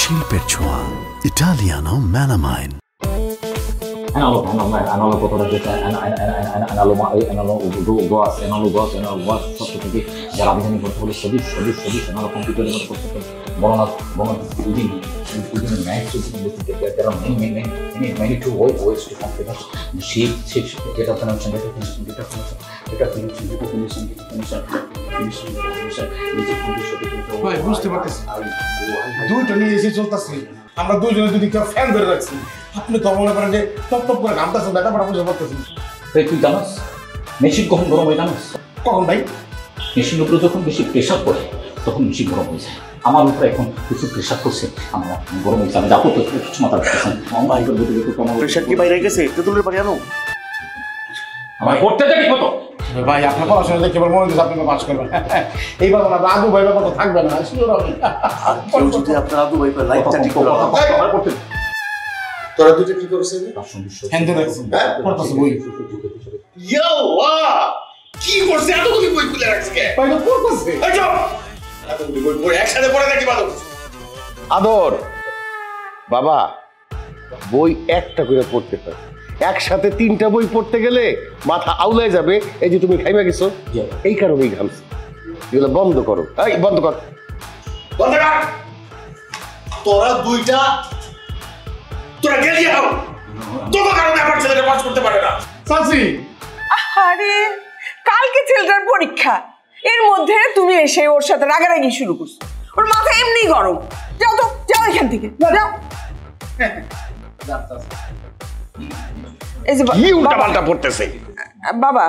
শিল্পের ছোঁয়া Italiano melamine. যারা আবেদন করতে হলে সবই কম্পিউটারের মধ্যে করতে হবে বুঝতে পারতেছি দুইটা নিয়ে এসে চলতেছি আমরা দুইজনে যদি কেউ ফ্যান ধরে রাখছি আপনি তো মনে করেন যে টপ টপ করে ঘামতেছেন ব্যাপারটা বুঝতে পারতেছেন। তুই জানাস মেশিন কখন গরম হয়ে জানাস? কখন ভাই? মেশিনের উপরে যখন বেশি প্রেশার পড়ে তখন মেশিন গরম হয়ে যায়। আমার উপরে এখন কিছু প্রেশার করছে, আমরা গরম হয়েছে। আমি যাবো তো কিছু মাথা রাখতেছেন প্রেশার কি বাইরে গেছে? তেঁতুলের পানি আনো। আমার করতে যাবি কত ভাই? আপনার পড়াশোনা দেখে এবার মনে হচ্ছে আপনি পাস করবেন। এইবার না আদু ভাই ব্যাপারটা থাকবে না। যদি আপনার আদু ভাই লাইফটা ঠিক করে তোরা দুটো কি করেছিস? হ্যাঁ দেখছেন পড়তাছ বই। ইয়া কি করছে? এতগুলি বই খুলে রাখছে কে? ভাই তো পড়তাছে। এই যাও এতগুলি বই পড়ে একসাথে পড়ে নাকি ভালো? আদর বাবা, বই একটা করে পড়তে হয়, একসাথে তিনটা বই পড়তে গেলে মাথা আউলায় যাবে। এই যে তুমি খাইমা গেছো, এই কারণেই ঘামছো। এগুলো বন্ধ করো। এই বন্ধ কর, বন্ধ কর। তোরা দুইটা তোরা গেলি যাও। তোর কারণে আমার ছেলেটা পাস করতে পারে না। চাচি আরে কালকে ছেলেটার পরীক্ষা, এর মধ্যে তুমি এসে ওর সাথে রাগারাগি শুরু করছো। ওর মাথা এমনি গরম। যাও তো, যাও এখান থেকে যাও। এই যে কি উল্টাপাল্টা পড়তেছে বাবা,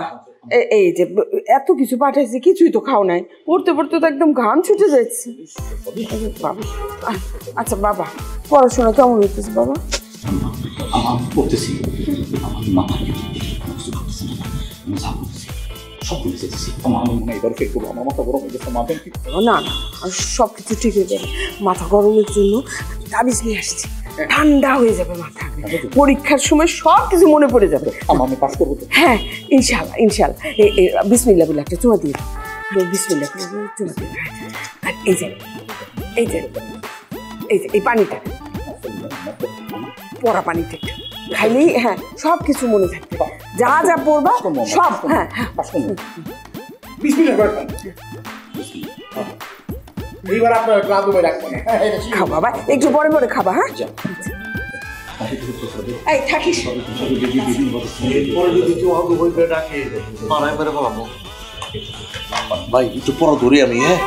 এই যে এত কিছু পাঠাইছি, কিছুই তো খাও নাই। পড়তে পড়তে তো একদম ঘাম ছুটে যাচ্ছে বাবা। আচ্ছা বাবা, পড়াশোনা কেমন হইতেছে বাবা? আমি পড়তেছি, আমার মাথা সব ভুলে যেতেছি। আমার মনে এবার ফের করবো, আমার মাথা গরম হয়ে গেছে। মাথা না না, সব কিছু ঠিক হয়ে যাবে। মাথা গরমের জন্য তাবিজ নিয়ে আসছি, ঠান্ডা হয়ে যাবে মাথা। পরীক্ষার সময় সব কিছু মনে পড়ে যাবে। আমি পাস করবো তো? হ্যাঁ ইনশাল্লাহ ইনশাল্লাহ। বিসমিল্লাহ বলে একটা চুমা দিয়ে বিসমিল্লাহ চুমা দিয়ে। আর এই যে এই যে এই যে এই পানিটা, পড়া পানিটা খাইলেই হ্যাঁ সব কিছু মনে থাকবে। যা যা পড়বা সব। হ্যাঁ বিসমিল্লাহ করবেন। এইবার আপনার আদু ভাই রাখবেন। খাও বাবা, একটু পরে পরে খাবা। হ্যাঁ এই থাকিস। পরে যদি কেউ আদু ভাই করে ডাকে মারাই মেরে বলাবো। ভাই একটু পড়া ধরি আমি। হ্যাঁ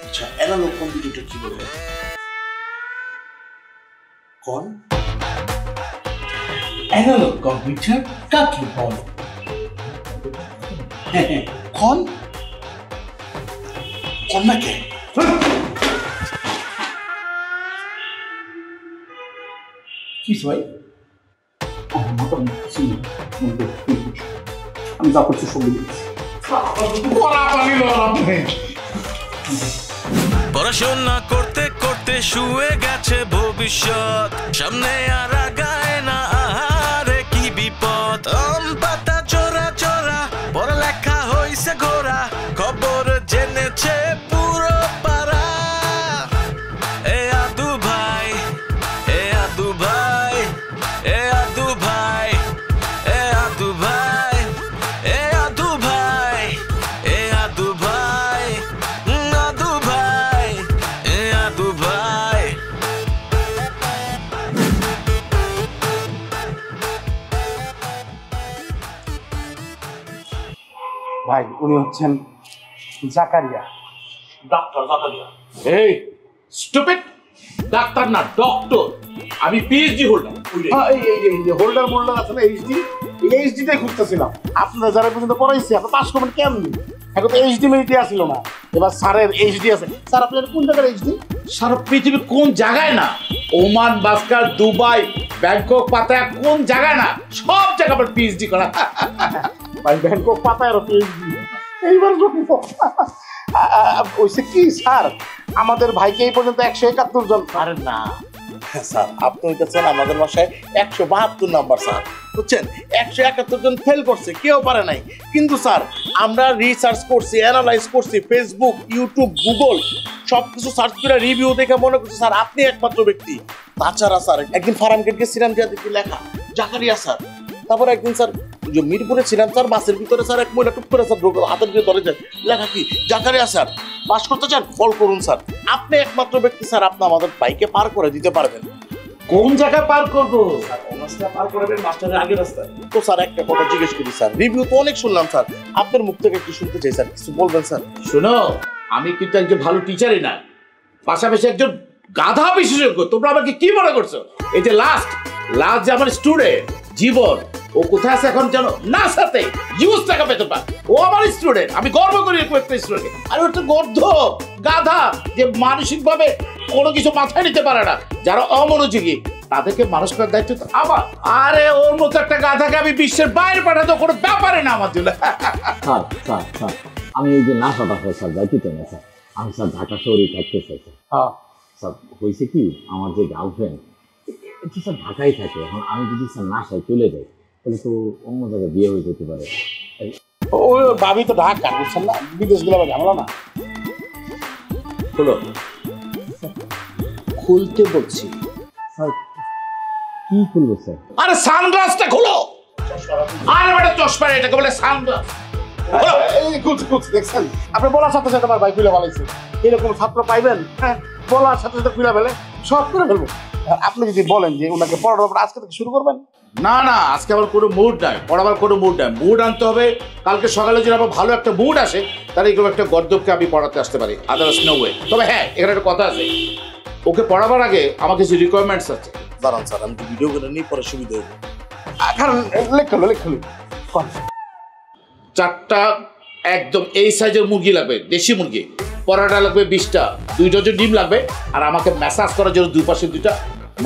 আচ্ছা, অ্যানালগ কম্পিউটারটা কি বলবো? কোন অ্যানালগ কম্পিউটার কাকে বলে? কোন কোন না কে? কি ভাই? আমি যা করছি সব বলেছি। পড়াশোনা করতে করতে শুয়ে গেছে ভবিষ্যৎ, সামনে আর আগায় না। আহারে কি বিপদ, পাতা চোরা চোরা পড়ালেখা হইছে ঘোরা। খবর জেনেছে পুরো পাড়া। এ আদু ভাই, এ আদু ভাই, এ আদু ভাই, এ আদু ভাই, এ আদু ভাই, এ আদু ভাই, আদু ভাই, এ আদু ভাই। ভাই উনি হচ্ছেন জাকারিয়া, ডাক্তার জাকারিয়া। এই স্টুপিড, ডাক্তার না ডক্টর। আমি পিএইচডি হোল্ডার। এই হোল্ডার মোল্ডার আছে না, এইচডি, এইচডিটাই খুঁজতেছিলাম। আপনারা যারা পর্যন্ত পড়াইছি আপনি পাস করবেন কেমনি? এখন তো এইচডি মেরিটে আসিল না, এবার স্যারের এইচডি আছে। স্যার আপনার কোন জায়গার এইচডি? সারা পৃথিবীর কোন জায়গায় না, Oman, Muscat, Dubai, Bangkok, Pattaya, কোন জায়গায় না, সব জায়গায় আমার পিএইচডি করা। ভাই ব্যাংকক পাতায় পিএইচডি এইবার হইছে কি স্যার, আমাদের ভাইকে এই পর্যন্ত 171 জন। আরে না, স্যার আপনি হইতেছেন আমাদের বাসায় 172 নাম্বার স্যার, বুঝছেন? 171 জন ফেল করছে, কেউ পারে নাই। কিন্তু স্যার আমরা রিসার্চ করছি, অ্যানালাইজ করছি, ফেসবুক, ইউটিউব, গুগল সবকিছু সার্চ করে রিভিউ দেখে মনে করছি স্যার আপনি একমাত্র ব্যক্তি। তাছাড়া স্যার একদিন ফার্ম গেট গেছিলাম, যা দেখি লেখা জাকারিয়া স্যার। তারপরে একদিন স্যার যে মিরপুরে ছিলাম স্যার, বাসের ভিতরে স্যার এক মহিলা টুক করে স্যার হাতের দিয়ে ধরে যায়, লেখা কি জাকারিয়া স্যার। পাস করতে চান কল করুন স্যার, আপনি একমাত্র ব্যক্তি স্যার, আপনি আমাদের বাইকে পার করে দিতে পারবেন। কোন জায়গায় পার করবো? পার করবেন মাস্টারের আগের রাস্তায়। তো স্যার একটা কথা জিজ্ঞেস করি স্যার, রিভিউ তো অনেক শুনলাম স্যার, আপনার মুখ থেকে একটু শুনতে চাই স্যার, কিছু বলবেন স্যার? শোনো, আমি কিন্তু একজন ভালো টিচারই না, পাশাপাশি একজন গাধা বিশেষজ্ঞ। তোমরা আমাকে কি মনে করছো? এই যে লাস্ট যে আমার স্টুডেন্ট জীবন, ও কোথায় আছে এখন জানো? না সাথে ইউজ টাকা পেতে পারে। ও আমার স্টুডেন্ট, আমি গর্ব করি একটা স্টুডেন্ট। আর ও একটা গর্ধ গাধা যে মানসিক ভাবে কোনো কিছু মাথায় নিতে পারে না। যারা অমনোযোগী তাদেরকে মানুষ করার দায়িত্ব তো আমার। আরে ওর মতো একটা গাধাকে আমি বিশ্বের বাইরে পাঠাতে কোনো ব্যাপারে না আমার জন্য। স্যার স্যার স্যার আমি এই যে নাশা টাকা স্যার যাইতে চাই না স্যার, আমি স্যার ঢাকা শহরেই থাকতে চাই স্যার। হ্যাঁ স্যার হয়েছে কি, আমার যে গার্লফ্রেন্ড স্যার ঢাকায় থাকে, এখন আমি যদি স্যার নাশায় চলে যাই তাহলে তো অন্য জায়গায় বিয়ে হয়ে যেতে পারে। ওই ভাবি তো ঢাকা, বুঝছেন না? বিদেশ গেলে আবার ঝামেলা না। হলো খুলতে বলছি। স্যার কি করবো স্যার? আরে সানগ্লাসটা খোলো। আরে বেটা চশমা, এটাকে বলে সানগ্লাস। এই খুলছি দেখছেন, আপনি বলার সাথে সাথে আমার ভাই খুলে ফেলাইছে। এরকম ছাত্র পাইবেন, হ্যাঁ বলার সাথে সাথে খুলে ফেলে, সব করে ফেলবো। আপনি যদি বলেন যে ওনাকে পড়ানোর আজকে থেকে শুরু করবেন। না না, আজকে আমার কোনো মুড নাই, পড়াবার কোনো মুড নাই। মুড আনতে হবে কালকে সকালে যদি আমার ভালো একটা মুড আসে, তাহলে এগুলো একটা গদ্যপকে আমি পড়াতে আসতে পারি, আদারওয়াইজ নো ওয়ে। তবে হ্যাঁ, এখানে একটা কথা আছে, ওকে পড়াবার আগে আমার কিছু রিকোয়ারমেন্টস আছে। দাঁড়ান স্যার, আমি তো ভিডিও করে নিই, পরে সুবিধা হবে। কারণ লেখলো 4টা একদম এই সাইজের মুরগি লাগবে, দেশি মুরগি। পরাটা লাগবে 20টা, 2 ডজন ডিম লাগবে। আর আমাকে ম্যাসাজ করার জন্য দুই পাশে 2টা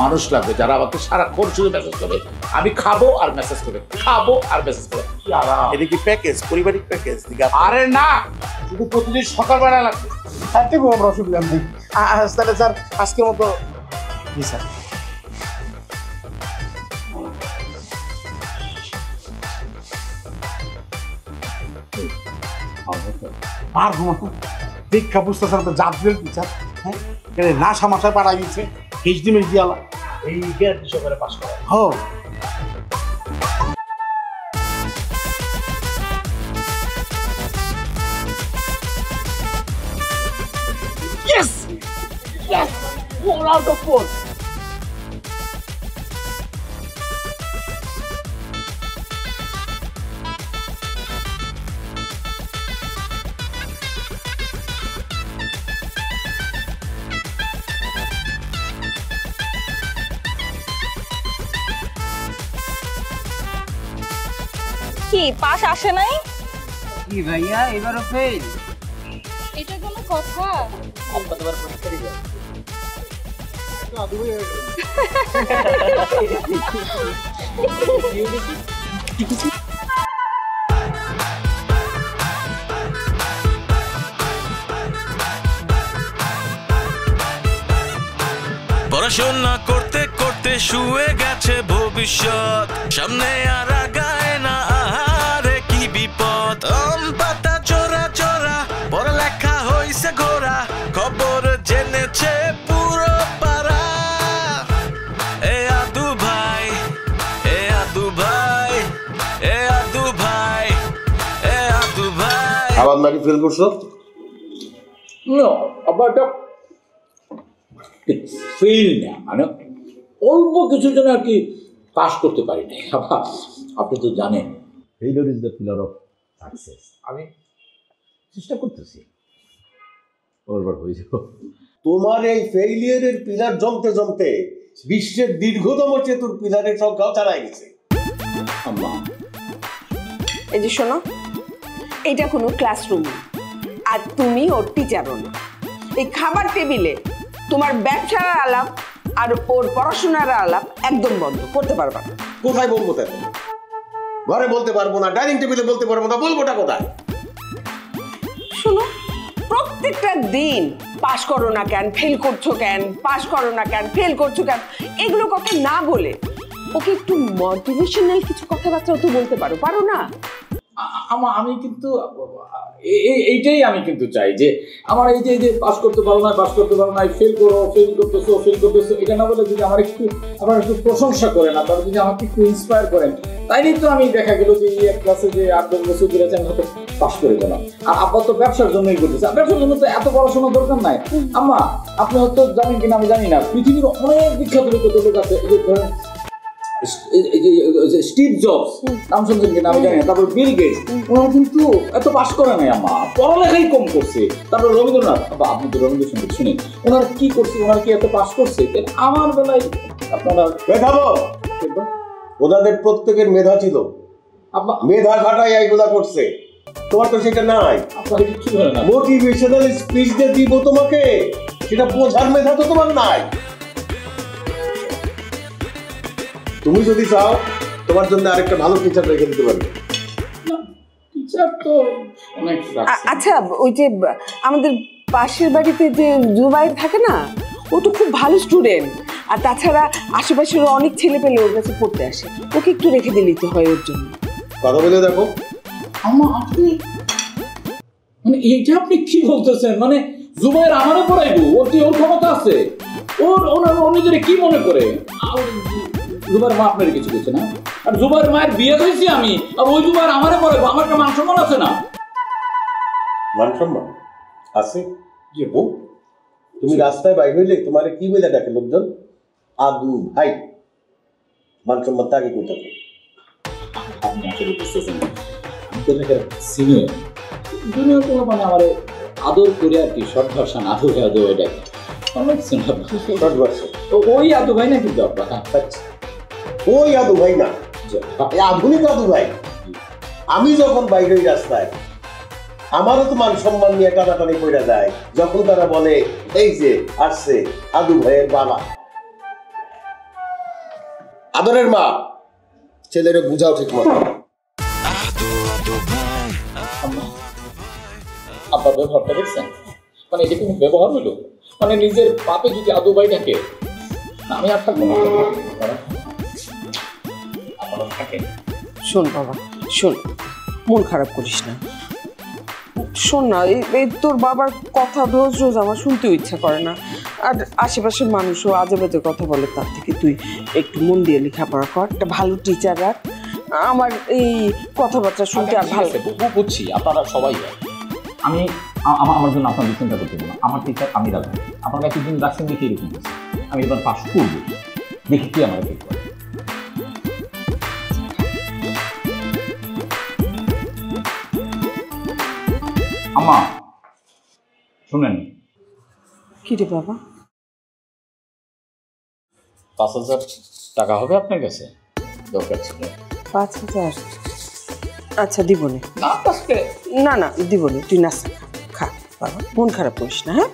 মানুষ লাগবে, যারা আমাকে সারাক্ষণ শুধু মেসেজ করবে। আমি খাবো আর মেসেজ করবে, খাবো আর মেসেজ করবে। এটা কি প্যাকেজ, পারিবারিক প্যাকেজ? আরে না, শুধু প্রতিদিন সকালবেলা লাগবে। ঠিক আমরা অসুবিধা নেই। তাহলে স্যার আজকের মতো জি স্যার। পারবো দীক্ষা বুঝতে স্যার, জাতীয় টিচার, হ্যাঁ না সামাশায় পাঠাই দিচ্ছে এইচডি মিডিয়ালা, এই গ্যারান্টি সহকারে পাস করা। হ্যাঁ Yes! Yes! 4 out of 4! কি পাস আসে নাই? কি ভাইয়া এবারও ফেল? এটা কোনো কথা? পড়াশোনা করতে করতে শুয়ে গেছে ভবিষ্যৎ, সামনে আর আগায় না, আহারে কি বিপদ। পাতা চোরা চোরা পড়ালেখা হইছে ঘোরা, খবর জেনেছে পুরো পাড়া। এ আদু ভাই, এ আদু ভাই, এ আদু ভাই, এ আদু ভাই। আবার নাকি ফেল করছো? আবার ফেল না, মানে অল্প কিছুর জন্য আর কি পাস করতে পারিনি। আপনি তো জানেন failure is the pillar of success. আমি চেষ্টা করতেছি, ওরবার হয়ে যাব। তোমার এই ফেইলিয়ারের পিলার জমতে জমতে বিশ্বের দীর্ঘতম চেতুর পিলারের সংখ্যাও ছাড়াই গেছে। এই যে শোনো, এটা কোনো ক্লাসরুম আর তুমি ওর টিচারও না। এই খাবার টেবিলে তোমার ব্যবসার আলাপ আর ওর পড়াশোনার আলাপ একদম বন্ধ করতে পারবা না। কোথায় বলবো তাই? ঘরে বলতে পারবো না, ডাইনিং টেবিলে বলতে পারবো না, বলবোটা কোথায়? শোনো, প্রত্যেকটা দিন পাস করো না কেন, ফেল করছো কেন, পাস করো না কেন, ফেল করছো কেন, এগুলো কথা না বলে ওকে একটু মোটিভেশনাল কিছু কথাবার্তা তো বলতে পারো না? আমি কিন্তু এইটাই আমি কিন্তু চাই যে আমার এই যে পাস করতে পারো না, ফেল করতেছো, এটা না বলে যদি আমার একটু প্রশংসা করেন, আপনারা যদি আমাকে একটু ইন্সপায়ার করেন, তাইলে তো আমি দেখা গেল যে এই এক ক্লাসে যে 8-10 বছর ধরে আমি হয়তো পাস করে গেলাম। আর আব্বা তো ব্যবসার জন্যই করতেছে, ব্যবসার জন্য তো এত পড়াশোনার দরকার নাই। আম্মা আপনি হয়তো জানেন কিনা আমি জানি না, পৃথিবীর অনেক বিখ্যাত লোক আছে, এই যে ধরেন স্টিভ জবস নাম শুনছেন কিনা আমি জানি না, তারপর বিল গেটস, ওনারা কিন্তু এত পাস করে নাই আম্মা, পড়ালেখাই কম করছে। তারপর রবীন্দ্রনাথ, আপনি তো রবীন্দ্রসঙ্গীত শুনেন, ওনারা কি করছে, ওনারা কি এত পাস করছে? আমার বেলায় আপনারা ওনাদের প্রত্যেকের মেধা ছিল, মেধা খাটাই এইগুলা করছে, তোমার তো সেটা নাই। মোটিভেশনাল স্পিচ যে দিব তোমাকে, সেটা বোঝার মেধা তো তোমার নাই। তুমি যদি চাও তোমার জন্য আরেকটা ভালো টিচার রেখে দিতে পারবে। আচ্ছা, ওই যে আমাদের পাশের বাড়িতে যে জুবাইর থাকে না, ও তো খুব ভালো স্টুডেন্ট, আর তাছাড়া আশেপাশের অনেক ছেলে পেলে ওর কাছে পড়তে আসে, ওকে একটু রেখে দিলেই তো হয় ওর জন্য। কথা বলে দেখো। আপনি মানে এইটা আপনি কি বলতেছেন? মানে জুবাইর আমারও পড়াইবো? ওর ক্ষমতা আছে? ওর নিজেরা কি মনে করে? জুবাইর মা আপনার কিছু করছে না, আর জুবাইর মায়ের বিয়ে হয়েছি আমি, আর ওই জুবাইর আমারে পড়াইবো? আমার একটা মান সম্মান আছে না? মান সম্মান আছে? যে বউ তুমি রাস্তায় বাইর হইলে তোমার কি বলে দেখে লোকজন? আদু ভাই। মান সম্মান তাকে কইতে হবে। আপনি আসলে বুঝতেছেন না, সিনিয়র জুনিয়র কোনো মানে আমার আদর করে আর কি, শর্ট ভার্সন আদু এটা ওই আদু ভাই না, কিন্তু ওই আদু ভাই না, আধুনিক আদু ভাই। আমি যখন বাইরে রাস্তায়, আমারও তো মান সম্মান নিয়ে টানাটানি করে যায় যখন তারা বলে এই যে আসছে আদু ভাইয়ের বাবা। আদরের মা, ছেলেরে বুঝাও ঠিক মতো। আব্বা ব্যবহারটা দেখছেন? মানে এটা কোনো ব্যবহার হলো? মানে নিজের বাপে যদি আদু ভাই ডাকে, আমি আর থাকবো না। শোন বাবা, শোন, মন খারাপ করিস না। শোন না, এই তোর বাবার কথা রোজ রোজ আমার শুনতেও ইচ্ছা করে না, আর আশেপাশের মানুষও আজে বাজে কথা বলে, তার থেকে তুই একটু মন দিয়ে লেখাপড়া কর, একটা ভালো টিচার রাখ। আমার এই কথাবার্তা শুনতে আর ভালো বুঝছি, আপনারা সবাই আমি আমার জন্য আপনার চিন্তা করতে না, আমার টিচার আমি রাখবো। আপনার কাছে দিন রাখছেন দেখে এরকম আমি এবার পাস করবো, দেখি কি আমার ঠিক করে। আম্মা শুনেন। কি রে বাবা? 5,000 টাকা হবে আপনার কাছে? দরকার ছিল। 5,000? আচ্ছা দিবনি। না না দিবনি, তুই নাস্তা খা বাবা, মন খারাপ করিস না। হ্যাঁ,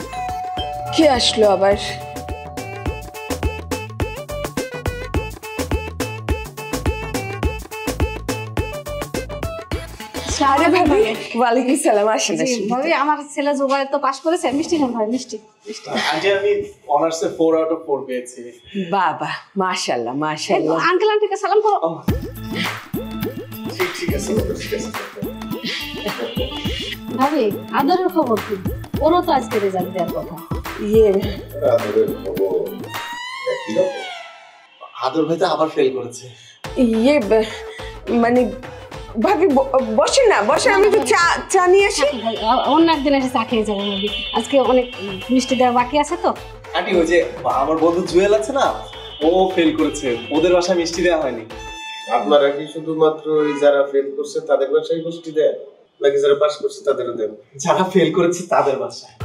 কে আসলো আবার? আরে ভাবি, ওয়ালাইকুম সালাম। আসেন আসেন ভাবি, আমার ছেলে জুবাইর তো পাস করেছে। মিষ্টি খান ভাই, মিষ্টি। আন্টি আমি অনার্সে 4 আউট অফ 4 পেয়েছি। বাবা মাশাআল্লাহ মাশাআল্লাহ। আঙ্কেল আন্টিকে সালাম করো। ঠিক আছে। ভাবি, আদরের খবর কি? ওরও তো আজকে রেজাল্ট দেওয়ার কথা। আদরের খবর আদর ভাই তো আবার ফেল করেছে। মানে ভাবি বসে না, বসে, আমি একটু চা নিয়ে আসি। অন্য একদিন এসে চা খেয়ে যাবো ভাবি, আজকে অনেক মিষ্টি দেওয়া বাকি আছে তো। আন্টি ওই যে আমার বন্ধু জুয়েল আছে না, ও ফেল করেছে, ওদের বাসায় মিষ্টি দেওয়া হয়নি। আপনারা কি শুধুমাত্র ওই যারা ফেল করছে তাদের বাসায় মিষ্টি দেন, নাকি যারা পাস করছে তাদেরও দেন? যারা ফেল করেছে তাদের বাসায়।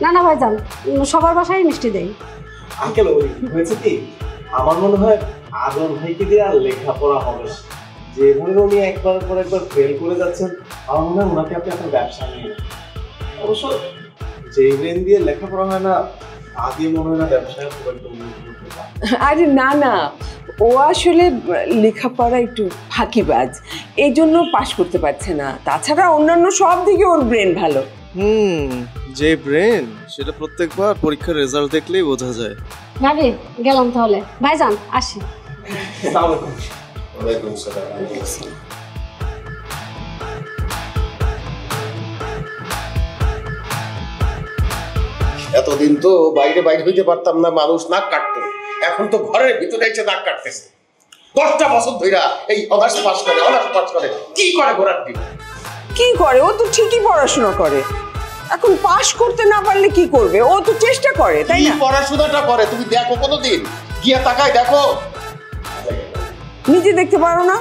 না না ভাই যান, সবার বাসায় মিষ্টি দেয়। আঙ্কেল ওই হয়েছে কি, আমার মনে হয় আদর ভাইকে দিয়ে আর লেখাপড়া হবে, যেভাবে উনি একবার পর একবার ফেল করে যাচ্ছেন, আমার মনে হয় ওনাকে আপনি আপনার ব্যবসা নিয়ে। অবশ্য যে ব্রেন দিয়ে লেখাপড়া হয় না, আগে মনে হয় না ব্যবসায় খুব একটা উন্নতি করতে পারে। আরে না না, ও আসলে লেখাপড়া একটু ফাঁকিবাজ, এই জন্য পাস করতে পারছে না। তাছাড়া অন্যান্য সব দিকে ওর ব্রেন ভালো। যে ব্রেন সেটা প্রত্যেকবার পরীক্ষার রেজাল্ট দেখলেই বোঝা যায়। ভাবি গেলাম তাহলে, ভাইজান আসি। এতদিন তো বাইরে হইতে পারতাম না, মানুষ নাক কাটতো, এখন তো ঘরের ভিতরে এসে নাক কাটতেছে। 10টা বছর ধইরা এই অনার্স পাস করে কি করে ঘোরার দিন? কি করে? ও তো ঠিকই পড়াশোনা করে, এখন পাশ করতে না পারলে কি করবে? ও তো চেষ্টা করে, তাই না? পড়াশোনাটা করে, তুমি দেখো কোনোদিন গিয়া তাকায় দেখো, নিজে দেখতে পারো না?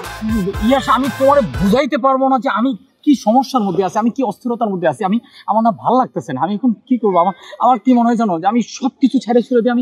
ইয়াস, আমি তোমার বুঝাইতে পারবো না যে আমি কি সমস্যার মধ্যে আছি, আমি কি অস্থিরতার মধ্যে আছি। আমার না ভালো লাগতেছে না, আমি এখন কি করবো? আমার কি মনে হয় জানো, যে আমি সব কিছু ছেড়ে দিয়ে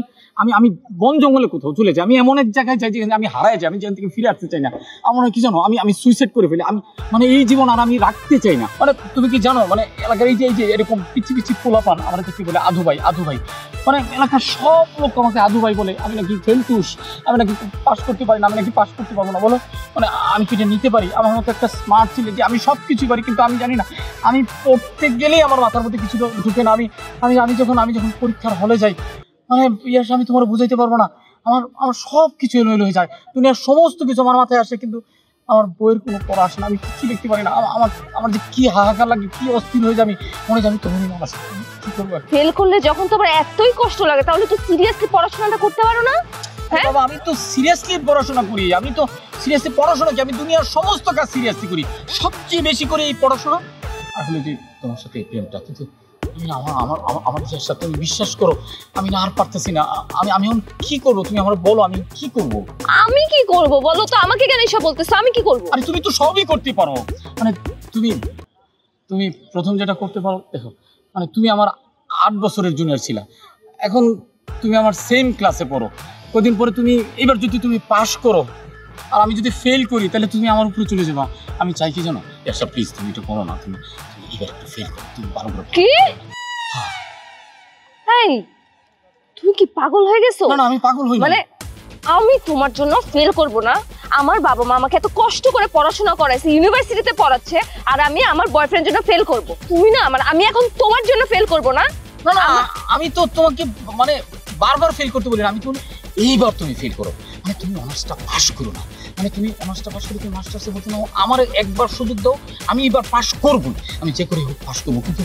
আমি বন জঙ্গলে কোথাও চলে যাই, আমি এমন এক জায়গায় যাই যেখানে আমি হারাই যাই, আমি যেখান থেকে ফিরে আসতে চাই না। আমার কি জানো, আমি সুইসাইড করে ফেলি, আমি মানে এই জীবন আর আমি রাখতে চাই না। মানে তুমি কি জানো, মানে এলাকার এই যে এরকম পিছি পোলাপান আমরা কি বলে আধু ভাই, মানে এলাকার সব লোক আমাকে আধু ভাই বলে। আমি নাকি ফেলটুস, আমি নাকি পাস করতে পারি না, আমি নাকি পাস করতে পারবো না। বলো, মানে আমি কি এটা নিতে পারি? আমার মতো একটা স্মার্ট ছেলে যে আমি সব কিছু পারি, কিন্তু আমি জানি না, আমি পড়তে গেলেই আমার মাথার মধ্যে কিছু ঢুকে না। আমি যখন পরীক্ষার হলে যাই, মানে ইয়াস, আমি তোমার বুঝাইতে পারবো না, আমার সব কিছু এলোমেলো হয়ে যায়, দুনিয়ার সমস্ত কিছু আমার মাথায় আসে, কিন্তু আমার বইয়ের কোনো পড়া আসে না, আমি কিছু লিখতে পারি না। আমার যে কি হাহাকার লাগে, কি অস্থির হয়ে যায়, আমি মনে হয় আমি তোমারই নাম আসে, কি করবো? ফেল করলে যখন তোমার এতই কষ্ট লাগে, তাহলে তো সিরিয়াসলি পড়াশোনাটা করতে পারো না? হ্যাঁ বাবা, আমি তো সিরিয়াসলি পড়াশোনা করি, আমি তো সিরিয়াসলি পড়াশোনা কি, আমি দুনিয়ার সমস্ত কাজ সিরিয়াসলি করি, সবচেয়ে বেশি করে এই পড়াশোনা। আসলে যে তোমার সাথে এই প্রেমটা, কিন্তু আমার যে সাথে তুমি বিশ্বাস করো, আমি না আর পারতেছি না। আমি এখন কি করবো? তুমি আমার বলো, আমি কি করবো? আমি কি করবো বলো তো, আমাকে কেন এসব বলতেছো? আমি কি করবো? আরে তুমি তো সবই করতে পারো, মানে তুমি প্রথম যেটা করতে পারো, দেখো, মানে তুমি আমার 8 বছরের জুনিয়র ছিলা, এখন তুমি আমার সেম ক্লাসে পড়ো। কদিন পরে এবার যদি তুমি পাশ করো আর আমি যদি ফেল করি, তাহলে তুমি আমার উপরে চলে যাবা। আমি চাই কি জানো, এসব প্লিজ তুমি এটা করো না, তুমি এবার একটু ফেল করো, তুমি ভালো করে। কি? এই তুমি কি পাগল হয়ে গেছো? না, আমি পাগল হই না। মানে আমি তোমার জন্য ফেল করব না? আমার বাবা মা আমাকে এত কষ্ট করে পড়াশোনা করাইছে, ইউনিভার্সিটিতে পড়াচ্ছে, আর আমি আমার বয়ফ্রেন্ড জন্য ফেল করব? তুমি না, মানে আমি এখন তোমার জন্য ফেল করব না? না, আমি তো তোমাকে মানে বারবার ফেল করতে বলি না, আমি তো এইবার তুমি ফেল করো, মানে তুমি অনার্সটা পাস করো না, মানে তুমি অনার্সটা পাস করে তুমি মাস্টার্সে ভর্তি নাও, আমার একবার সুযোগ দাও, আমি এবার পাস করবো, আমি যে করে হোক পাস করবো। কিন্তু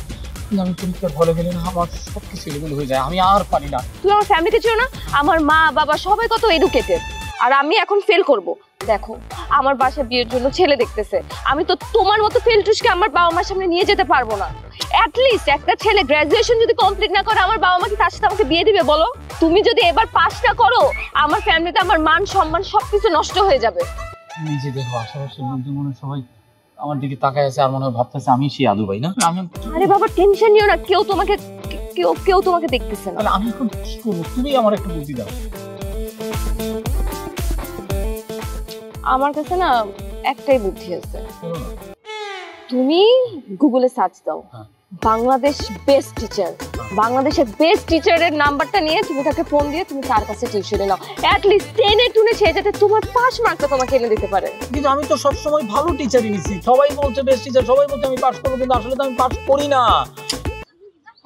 আমি পরীক্ষার হলে গেলে না, আমার সব কিছু এলোমেলো হয়ে যায়, আমি আর পারি না। তুই আমার ফ্যামিলিতে ছিল না, আমার মা বাবা সবাই কত এডুকেটেড, আর আমি এখন ফেল করব? দেখো, আমার বাসায় বিয়ের জন্য ছেলে দেখতেছে, আমি তো তোমার মতো ফেলটুসকে আমার বাবা মার সামনে নিয়ে যেতে পারবো না। অ্যাটলিস্ট একটা ছেলে গ্রাজুয়েশন যদি কমপ্লিট না করে, আমার বাবা মা কি তার সাথে আমাকে বিয়ে দিবে বলো? তুমি যদি এবার পাসটা করো, আমার ফ্যামিলিতে আমার মান সম্মান সবকিছু নষ্ট হয়ে যাবে। নিজে দেখো, আশেপাশের লোকজন মনে সবাই আমার দিকে তাকায় আছে, আর মনে হয় ভাবতেছে আমি সেই আদু ভাই না। আরে বাবা, টেনশন নিও না, কেউ তোমাকে দেখতেছে না। আমি এখন কি করবো? তুমি আমার একটু বুদ্ধি দাও। আমার কাছে না একটাই বুদ্ধি আছে, তুমি গুগলে সার্চ দাও বাংলাদেশ বেস্ট টিচার, বাংলাদেশের বেস্ট টিচারের নাম্বারটা নিয়ে তুমি তাকে ফোন দিয়ে তুমি তার কাছে টিউশনে নাও, অ্যাটলিস্ট 10-এ 2-এ সে যাতে তোমার পাস মার্কটা তোমাকে এনে দিতে পারে। কিন্তু আমি তো সবসময় ভালো টিচারই নিছি, সবাই বলছে বেস্ট টিচার, সবাই বলছে আমি পাস করবো, কিন্তু আসলে তো আমি পাস করি না।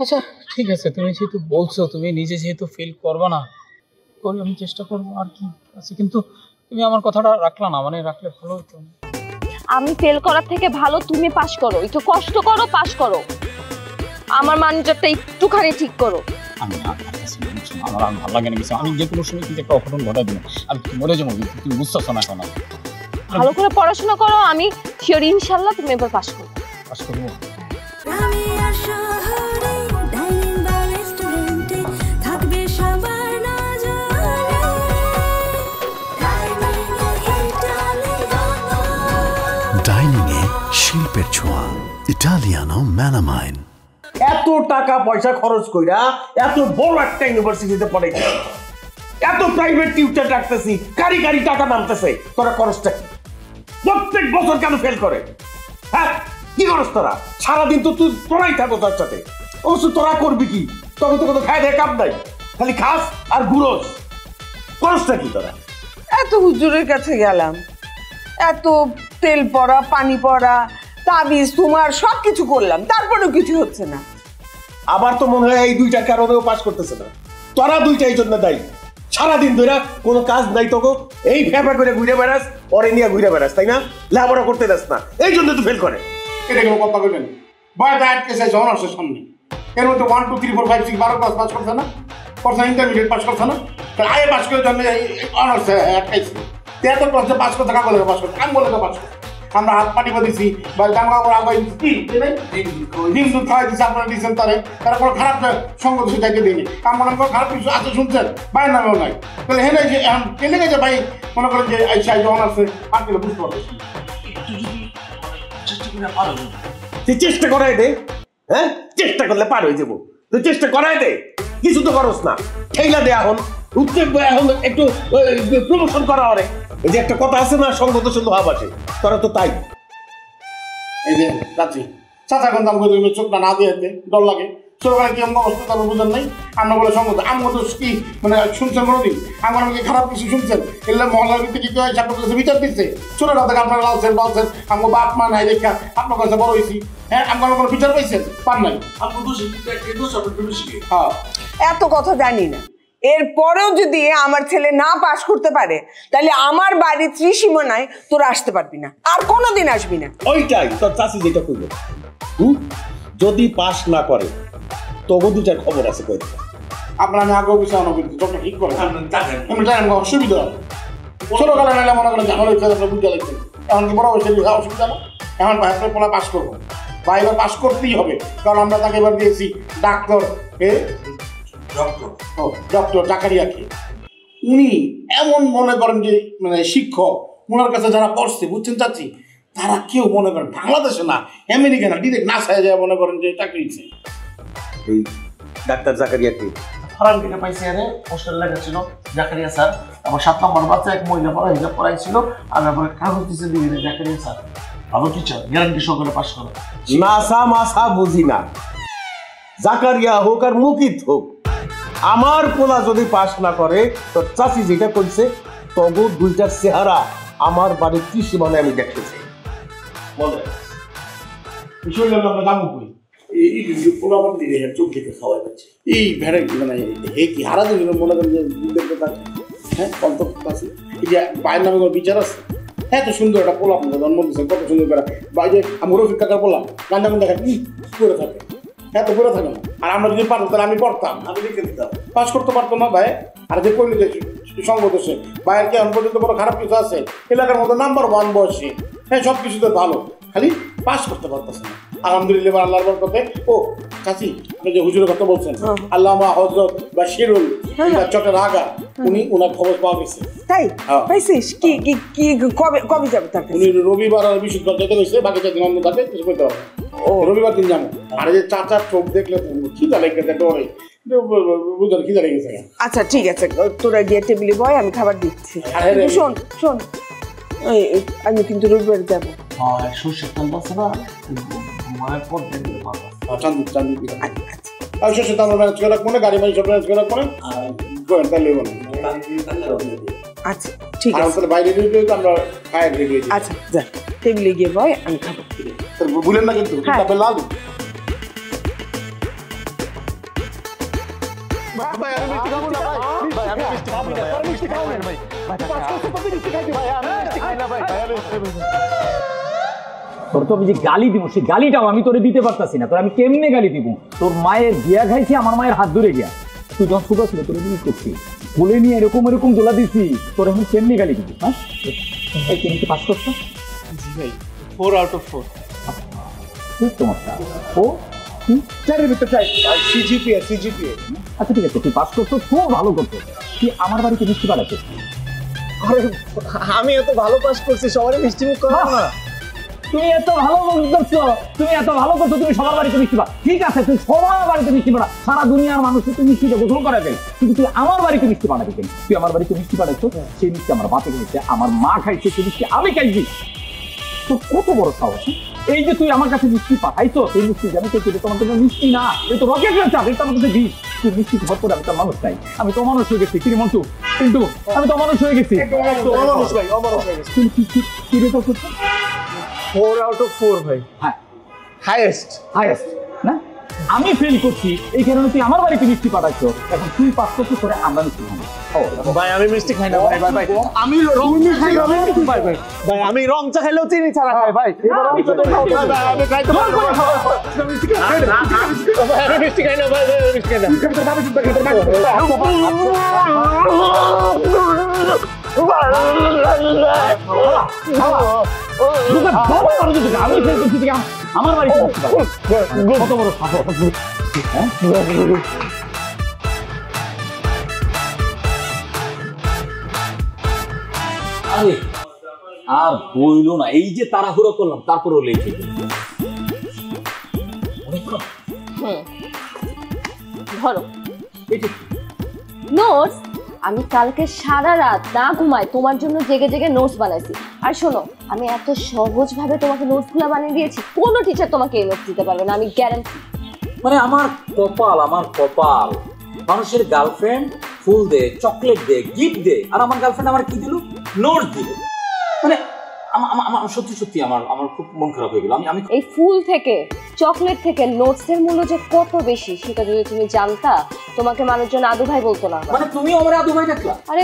আচ্ছা ঠিক আছে, তুমি যেহেতু বলছো, তুমি নিজে যেহেতু ফেল করবে না, করি, আমি চেষ্টা করবো, আর কি আছে। কিন্তু তুমি আমার কথাটা রাখলা না, মানে রাখলে ভালো হতো। আমি ফেল করার থেকে ভালো তুমি পাস করো, একটু কষ্ট করো, পাস করো, আমার মানজরটা একটুখানি ঠিক করো। আমার আর ভালো লাগে না কিছু, আমি যে কোনো সময় কিন্তু একটা অঘটন ঘটাই দিই, আমি মরে যাবো, তুমি বুঝতেছো না এখন। ভালো করে পড়াশোনা করো, আমি শিওর ইনশাল্লাহ তুমি এবার পাস করো। পাস করবো। ডাইনিংয়ে শিল্পের ছোঁয়া, ইটালিয়ানো ম্যানামাইন। এত টাকা পয়সা খরচ কইরা এত বড় একটা ইউনিভার্সিটিতে পড়াইছি, এত প্রাইভেট টিউটর রাখতেছি, কারি টাকা নামতেছে, তোরা খরচটা কি? প্রত্যেক বছর কেন ফেল করে? হ্যাঁ, কি করস তোরা? সারাদিন তো তোরাই থাকো তার সাথে, অবশ্য তোরা করবি কি? তবে তো কোনো খাই দেয় কাম নাই, খালি খাস আর ঘুরোস, খরচটা কি তোরা? এত হুজুরের কাছে গেলাম, এত তেল পড়া, পানি পড়া, তাবিজ তোমার সবকিছু করলাম, তারপরেও কিছু হচ্ছে না। আবার তো মনে হয় এই দুইটার কারণেও পাস করতেছে না। তোরা দুইটাই জন্য দায়ী। সারাদিন ধরে কোনো কাজ নাই তোকে, এই ফ্যাপা করে ঘুরে বেড়াস, ওরে নিয়ে ঘুরে বেড়াস, তাই না? লেখাপড়া করতে দাস না, এই জন্য তো ফেল করে। এটা কেন কথা বলবেন? বয়টা আটকে চাইছে অনার্সের সামনে, এর মধ্যে 1 2 3 4 5 6 12 ক্লাস পাস করছে না, করছে ইন্টারমিডিয়েট পাস করছে না, তাহলে আয়ে পাস করে জন্য অনার্সে আটকাইছে। 73 ক্লাসে পাস করতে কাগজ লেখা পাস করতে, আমি বলে পাস করতে। আমরা হাত পাটি দিছি বা জামা কাপড় আগাই ডিম দুধ খাওয়াই দিচ্ছি, আপনারা দিচ্ছেন তারা কোনো খারাপ সঙ্গ দোষে যাইতে দিইনি। কারণ মনে করেন খারাপ কিছু আছে শুনছেন, ভাইয়ের নামেও নাই, তাহলে হেনে যে এখন কেলে গেছে ভাই মনে করেন যে সাইজ অনার্সে আটকে বুঝতে পারছি। তুই চেষ্টা করাই দে, হ্যাঁ চেষ্টা করলে পার হয়ে যাবো। তুই চেষ্টা করাই দে, কিছু তো করস না, ঠেলা দে। এখন উঠতে এখন একটু প্রমোশন করা হবে। এই যে একটা কথা আছে না, সঙ্গত শুধু ভাব আসে, তোরা তো তাই। এই যে চাচি চাচা এখন দাম করে দেবে, চোখটা না দিয়ে ডর লাগে। ছোটবেলায় কি আমার অবস্থা তারপর বুঝেন নাই? আমরা বলে সঙ্গত আমার তো কি মানে শুনছেন কোনোদিন? আমার আমাকে খারাপ কিছু শুনছেন? এলে মহল্লার ভিত্তি কি হয় আপনার কাছে বিচার দিচ্ছে? ছোটটা থেকে আপনারা লালছেন বলছেন আমার বাপ মা নাই দেখা আপনার কাছে বড় হয়েছি, হ্যাঁ আমার কোনো বিচার পাইছেন? পান নাই। হ্যাঁ এত কথা জানি না, এরপরেও যদি আমার ছেলে না পাশ করতে পারে তাহলে আমার বাড়ির ত্রিসীমানায় তোরা আসতে পারবি না, আর কোনোদিন আসবি না। ওইটাই তোর চাষি যেটা করবে, যদি পাস না করে তবু দুটার খবর আছে। কই আপনার আমি আগে অফিসে আনা করছি, তোকে ঠিক করে অসুবিধা ছোটবেলা নাইলে মনে করেন ঝামেলা হচ্ছে, আপনার বুঝতে লাগছে। এখন কি বড় হয়েছে অসুবিধা না? এখন ভাইয়ের পোলা পাস করবো, বা এবার পাস করতেই হবে, কারণ আমরা তাকে এবার দিয়েছি ডাক্তার ডক্টর জাকারিয়াকে। উনি এমন মনে করেন যে মানে শিক্ষক, ওনার কাছে যারা পড়ছে বুঝছেন চাচি, তারা কেউ মনে করেন বাংলাদেশে না আমেরিকা না ডিরেক্ট নাসায় যায় মনে করেন যে চাকরি দিচ্ছে। এই ডাক্তার জাকারিয়াকে ফারাম থেকে পাইছি, আরে পোস্টার লেখা ছিল জাকারিয়া স্যার। আমার 7 নম্বর বাচ্চা এক মহিলা পড়াইছিল, আমি আবার কাগজ দিচ্ছে দিবি জাকারিয়া স্যার ভালো টিচার, গ্যারান্টি সহকারে পাস করো। নাসা মাসা বুঝি না, জাকারিয়া হোক আর মুকিত হোক, আমার পোলা যদি পাস না করে তো চাষি যেটা করছে তবু দুইটার চেহারা আমার বাড়ির ত্রিসীমানে আমি দেখতেছি। বলে আমরা দাম করি এই পোলাপান দিয়ে চোখ দেখে খাওয়াই যাচ্ছে এই ভেড়া মানে হে কি হারা দিন মনে করেন যে দেখতে থাকে। হ্যাঁ অন্তত আছে এই যে বাইরের নামে কোনো বিচার আছে। হ্যাঁ তো সুন্দর একটা পোলা আপনার জন্ম দিচ্ছে, কত সুন্দর করে বাইরে আমি রফিক কাকার পোলা গান যেমন দেখা করে থাকে, হ্যাঁ তো করে থাকে না। আর আমরা যদি পারতাম তাহলে আমি পড়তাম, আমি লিখে দিতাম, পাস করতে পারতাম না ভাই। আর যে করলে সঙ্গত সে বাইরের কি এখন পর্যন্ত বড় খারাপ কিছু আছে? এলাকার মধ্যে নাম্বার 1 বয়সী, হ্যাঁ সব কিছুতে ভালো, খালি পাস করতে পারতেছে না। আলহামদুলিল্লাহ আল্লাহর বরকতে। ও চাচি আপনি যে হুজুরের কথা বলছেন, আল্লামা হযরত বাশিরুল চটের আগা, উনি ওনার খবর পাওয়া গেছে। তাই পাইছিস? কি কি কি কবে কবে যাবে তার কাছে? উনি রবিবার আর বৃহস্পতিবার যেতে কইছে, বাকি 4 দিন অন্য থাকে কিছু কইতে হবে। ও রবিবার দিন যাবো। আর এই যে চাচার চোখ দেখলে খিদা লেগে যায়, ডরে বুঝলেন খিদা লেগে যায়। আচ্ছা ঠিক আছে, তোরা গিয়ে টেবিলে বয়, আমি খাবার দিচ্ছি। শোন শোন আমি কিন্তু রবিবার যাবো। হ্যাঁ সর্ষের তেল আছে না, মায়ের পর দেখলে ভালো। চান্দু আর সর্ষের তেল ম্যানেজ করে রাখবো না, গাড়ি মাড়ি সব ম্যানেজ করে রাখবো না, আর তেল লেবো না। আচ্ছা ঠিক আছে, তাহলে বাইরে রেডি আমরা খাই রেডি। আচ্ছা যা টেবিলে গিয়ে বয়, আমি খাবো। ভুলেন না কিন্তু তারপরে লাল তোর তো আমি যে গালি দিব, সেই গালিটাও আমি তোরে দিতে পারতাছি না। তোর আমি কেমনে গালি দিব? তোর মায়ের বিয়া খাইছি, আমার মায়ের হাত ধরে গিয়া। তুই যখন ছোট ছিল তোর বিয়ে করছি, বলে নিয়ে এরকম এরকম দোলা দিছি, তোর এখন কেমনে গালি দিবি? হ্যাঁ কেমনি পাস করছো? জি ভাই 4 out of 4। তোমারটা ও 4-এর ভিতর চাই সিজিপিএ। আচ্ছা ঠিক আছে, তুই পাস করছো, খুব ভালো করছো। তুই আমার বাড়িতে মিষ্টি পাঠাচ্ছিস? আরে আমি এত ভালো পাস করছি, সবারই মিষ্টি মুখ করো না। তুমি এত ভালো করছো, তুমি এত ভালো করছো, তুমি সবার বাড়িতে মিষ্টি পাঠা। ঠিক আছে তুই সবার বাড়িতে মিষ্টি পাঠা, সারা দুনিয়ার মানুষকে তুই মিষ্টিতে গোসল করা দেয়, কিন্তু তুই আমার বাড়িতে মিষ্টি পাঠাবি কেন? তুই আমার বাড়িতে মিষ্টি পাঠাচ্ছ, সেই মিষ্টি আমার বাপে খাইছে, আমার মা খাইছে, সেই মিষ্টি আমি খাইছি। তোর কত বড় সাহস! এই যে তুই আমার কাছে মিষ্টি পাঠাইছো, সেই মিষ্টি জানি তো তোমার জন্য মিষ্টি না, এই তো রকেটের চাপ, এটা আমার কাছে বিষ। তুই মিষ্টি ভর করে আমি তো মানুষ চাই, আমি তো মানুষ হয়ে গেছি। কি মন্টু কিন্তু আমি তো মানুষ হয়ে গেছি। 4 out of 4 ভাই। হ্যাঁ, হাইয়েস্ট না আমি ফেল করছি এই কারণে তুই আমার বাড়িতে মিষ্টি পাঠাচ্ছ, এখন তুই পাস করছিস করে আমরা মিষ্টি খাবো। ভাই আমি মিষ্টি খাই না ভাই ভাই আমি রং মিষ্টি খাই ভাই ভাই ভাই আমি রং চা খাইলেও চিনি ছাড়া খাই ভাই আমি খাইতে পারবো আমি মিষ্টি খাই না ভাই মিষ্টি খাই না আমি ফেল করছি আমার বাড়িতে কত বড় সাহস। আরে আর বইলো না, এই যে তাড়াহুড়ো করলাম তারপরও লেখে ধরো নোটস। আমি কালকে সারা রাত না ঘুমাই তোমার জন্য জেগে জেগে নোটস বানাইছি। আর শোনো, আমি এত সহজভাবে তোমাকে নোটসগুলো বানিয়ে দিয়েছি, কোনো টিচার তোমাকে এই নোটস দিতে পারবে না, আমি গ্যারান্টি। মানে আমার কপাল মানুষের গার্লফ্রেন্ড ফুল দে, চকলেট দে, গিফট দে, আর আমার গার্লফ্রেন্ড আমার কি দিল? নোটস দিল। মানে আমার সত্যি আমার খুব মন খারাপ হয়ে গেল। আমি এই ফুল থেকে, চকলেট থেকে নোটসের মূল্য যে কত বেশি সেটা যদি তুমি জানতা, তোমাকে মানুষজন আদু ভাই বলতো না। মানে তুমি আমার আদু ভাই ডাকলা? আরে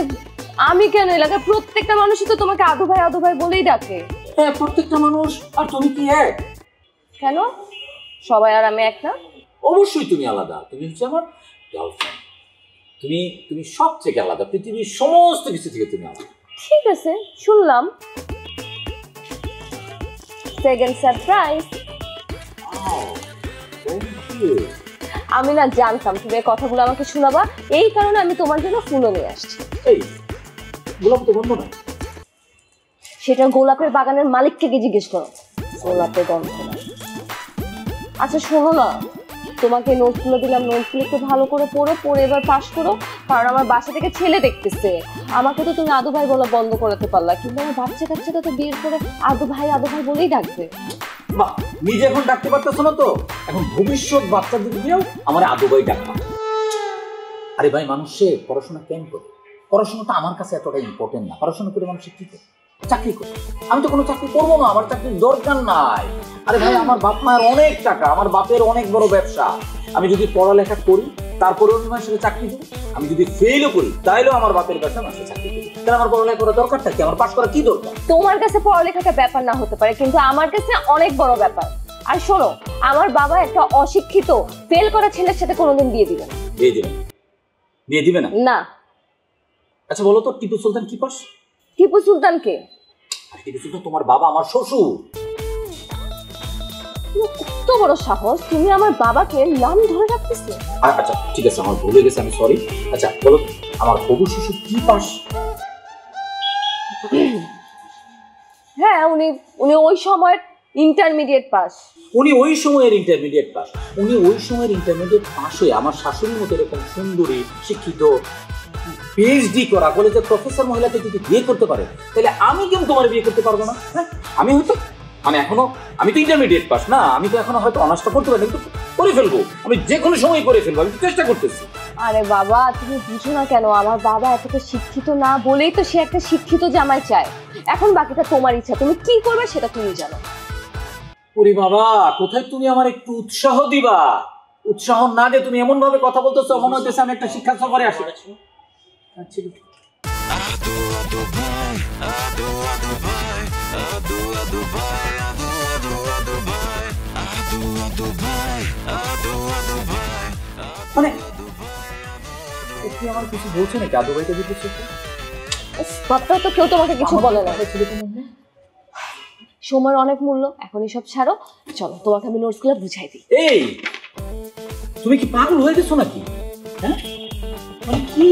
আমি কেন, এলাকার প্রত্যেকটা মানুষই তো তোমাকে আদু ভাই বলেই ডাকে। হ্যাঁ, প্রত্যেকটা মানুষ। আর তুমি কি এক? কেন সবাই আর আমি এক না? অবশ্যই তুমি আলাদা, তুমি হচ্ছে আমার গার্লফ্রেন্ড। তুমি সব থেকে আলাদা, পৃথিবীর সমস্ত কিছু থেকে তুমি আলাদা। ঠিক আছে, শুনলাম। Second surprise. আমি না জানতাম তুমি এই কথাগুলো আমাকে শোনাবা, এই কারণে আমি তোমার জন্য ফুলও নিয়ে আসছি। এই গোলাপ তো গন্ধ না? সেটা গোলাপের বাগানের মালিককে গিয়ে জিজ্ঞেস করো, গোলাপের গন্ধ না। আচ্ছা শোনো না, তোমাকে নোটসগুলো দিলাম, নোটসগুলো একটু ভালো করে পড়ে এবার পাস করো, কারণ আমার বাসা থেকে ছেলে দেখতেছে। আমাকে তো তুমি আদু ভাই বলা বন্ধ করাতে পারলা, কিন্তু আমার বাচ্চা কাচ্চাটা তো বিয়ের পরে আদু ভাই বলেই ডাকবে। বাহ, নিজে এখন ডাকতে পারতেছো না তো, এখন ভবিষ্যৎ বাচ্চাদের দিয়েও আমার আদু ভাই ডাকবা। আরে ভাই, মানুষে পড়াশোনা কেন করে? পড়াশোনাটা আমার কাছে এতটা ইম্পর্টেন্ট না। পড়াশোনা করে মানুষের কি করে? চাকরি করে। আমি তো কোনো চাকরি করবো না, আমার চাকরির দরকার নাই। আরে ভাই, আমার বাপ মায়ের অনেক টাকা, আমার বাপের অনেক বড় ব্যবসা। আমি যদি পড়ালেখা করি তারপরে আমি মানুষের চাকরি দেবো, আমি যদি ফেলও করি তাইলেও আমার বাপের ব্যবসা মানুষের চাকরি দেবো। তাহলে আমার পড়ালেখা করার দরকারটা কি? আমার পাস করা কি দরকার? তোমার কাছে পড়ালেখাটা ব্যাপার না হতে পারে, কিন্তু আমার কাছে অনেক বড় ব্যাপার। আর শোনো, আমার বাবা একটা অশিক্ষিত ফেল করা ছেলের সাথে কোনোদিন বিয়ে দিবে না। বিয়ে দিবে না? না। আচ্ছা বলো তো, টিপু সুলতান কি পাস? টিপু সুলতান কে? টিপু সুলতান তোমার বাবা, আমার শ্বশুর। কত বড় সাহস, তুমি আমার বাবাকে নাম ধরে রাখতেছো? আচ্ছা ঠিক আছে, আমার ভুল হয়ে গেছে, আমি সরি। আচ্ছা বলো, আমার হবু শ্বশুর কি পাস? হ্যাঁ, উনি ওই সময়ের ইন্টারমিডিয়েট পাস। উনি ওই সময়ের ইন্টারমিডিয়েট পাস হয়ে আমার শাশুড়ির মতো এরকম সুন্দরী, শিক্ষিত, পিএইচডি করা কলেজের প্রফেসর মহিলাকে যদি বিয়ে করতে পারে, তাহলে আমি কেন তোমার বিয়ে করতে পারবো না? হ্যাঁ, আমি তো ইন্টারমিডিয়েট পাস না, আমি তো এখনো হয়তো অনার্সটা করতে পারি, কিন্তু করে ফেলবো, আমি যে কোনো সময় করে ফেলবো, আমি চেষ্টা করতেছি। আরে বাবা, তুমি বুঝো না কেন? আমার বাবা এতটা শিক্ষিত না বলেই তো সে একটা শিক্ষিত জামাই চায়। এখন বাকিটা তোমার ইচ্ছা, তুমি কি করবে সেটা তুমি জানো। ওরে বাবা, কোথায় তুমি আমার একটু উৎসাহ দিবা? উৎসাহ না দিয়ে তুমি এমন ভাবে কথা বলতেছো, মনে হইতেছে আমি একটা শিক্ষা সফরে আসি। মানে আমার কিছু বলছে নাকি? আদু ভাইটা দিতেছে বাপটা তো কেউ তোমাকে কিছু বলে না। সময়ের অনেক মূল্য, এখন এসব ছাড়ো, চলো তোমাকে আমি নোটসগুলো বুঝাই দিই। এই তুমি কি পাগল হয়ে গেছো নাকি? হ্যাঁ, মানে কি?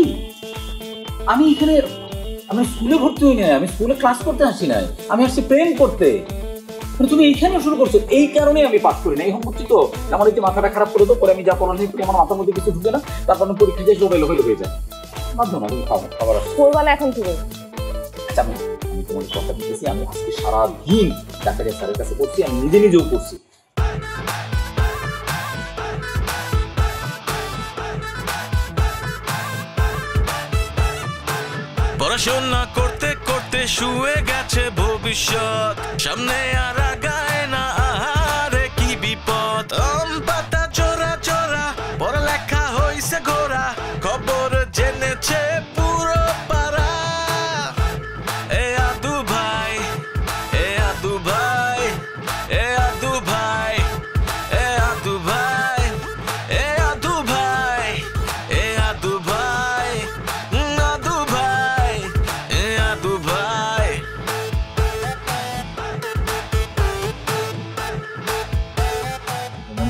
আমি এখানে স্কুলে ভর্তি হই নাই, আমি স্কুলে ক্লাস করতে আসছি নাই, আমি আসছি প্রেম করতে। মানে তুমি এইখানে শুরু করছো, এই কারণে আমি পাস করি না। এখন হচ্ছে তো আমার এই যে মাথাটা খারাপ করে তো, পরে আমি যা পড়ালেখা করি আমার মাথার মধ্যে কিছু ঢুকে না, তারপর আমি পরীক্ষা দিয়ে লোভে হয়ে যায়। বাধ্য না, তুমি খাবার করবা না এখন তুমি। আচ্ছা, আমি তোমার কথা দিতেছি, আমি আজকে সারাদিন ডাক্তার স্যারের কাছে পড়ছি, আমি নিজেও পড়ছি। পড়াশোনা করতে করতে শুয়ে গেছে ভবিষ্যৎ, সামনে আর আগা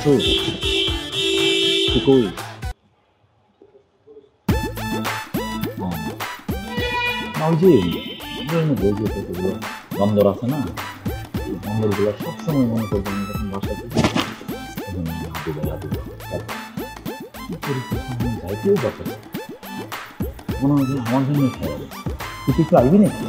শান্ত তুই কই? ওই যে বন্দর আছে না, বন্দরগুলো সবসময় মনে করবো আমি যখন বাসা থেকে যাইতেও বাসা মনে হয় আমার জন্য খেয়াল তুই একটু আসবি নাকি?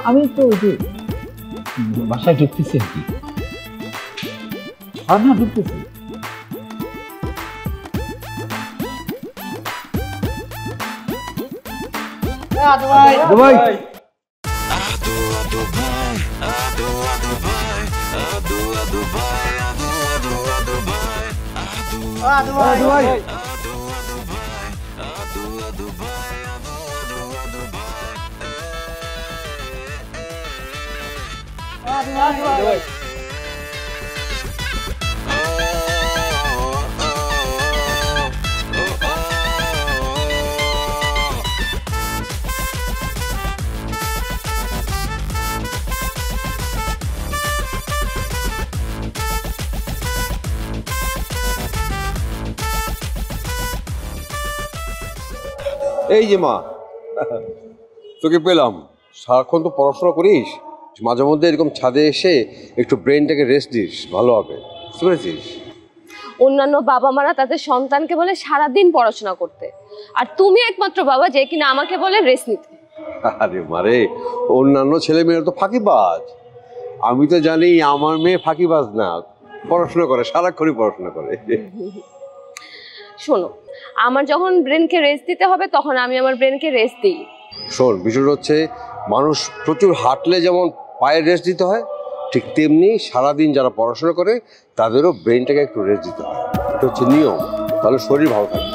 আমি তো ওই যে বাসায় ঢুকতেছি আর কি। আর না ঢুকতেছি এই যে মা, তোকে পেলাম। সারাক্ষণ তো পড়াশোনা করিস, মাঝে মধ্যে এরকম ছাদে এসে একটু ব্রেনটাকে রেস্ট দিস, ভালো হবে। বুঝতে পেরেছিস? অন্যান্য বাবা মারা তাদের সন্তানকে বলে সারাদিন পড়াশোনা করতে, আর তুমি একমাত্র বাবা যে কিনা আমাকে বলে রেস্ট নিতে। আরে মারে, অন্যান্য ছেলে মেয়েরা তো ফাঁকিবাজ। আমি তো জানি আমার মেয়ে ফাঁকিবাজ না, পড়াশোনা করে, সারাক্ষণই পড়াশোনা করে। শোনো, আমার যখন ব্রেনকে রেস্ট দিতে হবে তখন আমি আমার ব্রেনকে রেস্ট দিই। শোন, বিষয়টা হচ্ছে মানুষ প্রচুর হাঁটলে যেমন পায়ে রেস্ট দিতে হয়, ঠিক তেমনি সারাদিন যারা পড়াশোনা করে তাদেরও ব্রেনটাকে একটু রেস্ট দিতে হয়। এটা হচ্ছে নিয়ম, তাহলে শরীর ভালো থাকে।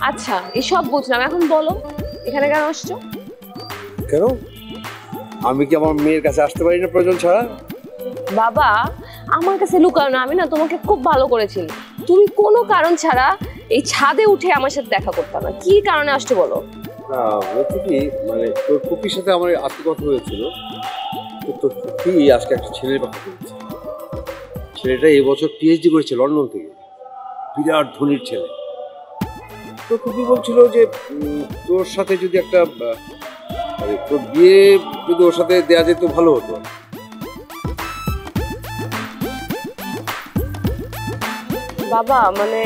আচ্ছা, এসব বুঝলাম, এখন বলো এখানে কেন আসছো? কেন? আমি কি আমার মেয়ের কাছে আসতে পারি না প্রয়োজন ছাড়া? বাবা, আমার কাছে লুকাও না, আমি না তোমাকে খুব ভালো করেছি। তুমি কোনো কারণ ছাড়া এই ছাদে উঠে আমার সাথে দেখা করতে না, কি কারণে আসছো বলো? না, বলছি কি, মানে তোর ফুপির সাথে আমার আজকে কথা হয়েছিল। তোর ফুপি আজকে একটা ছেলের কথা বলেছে। ছেলেটা এবছর পিএইচডি করেছে লন্ডন থেকে, বিরাট ধনীর ছেলে। তোর ফুপি বলছিল যে তোর সাথে যদি একটা মানে তোর বিয়ে যদি ওর সাথে দেওয়া যেত ভালো হতো। বাবা, মানে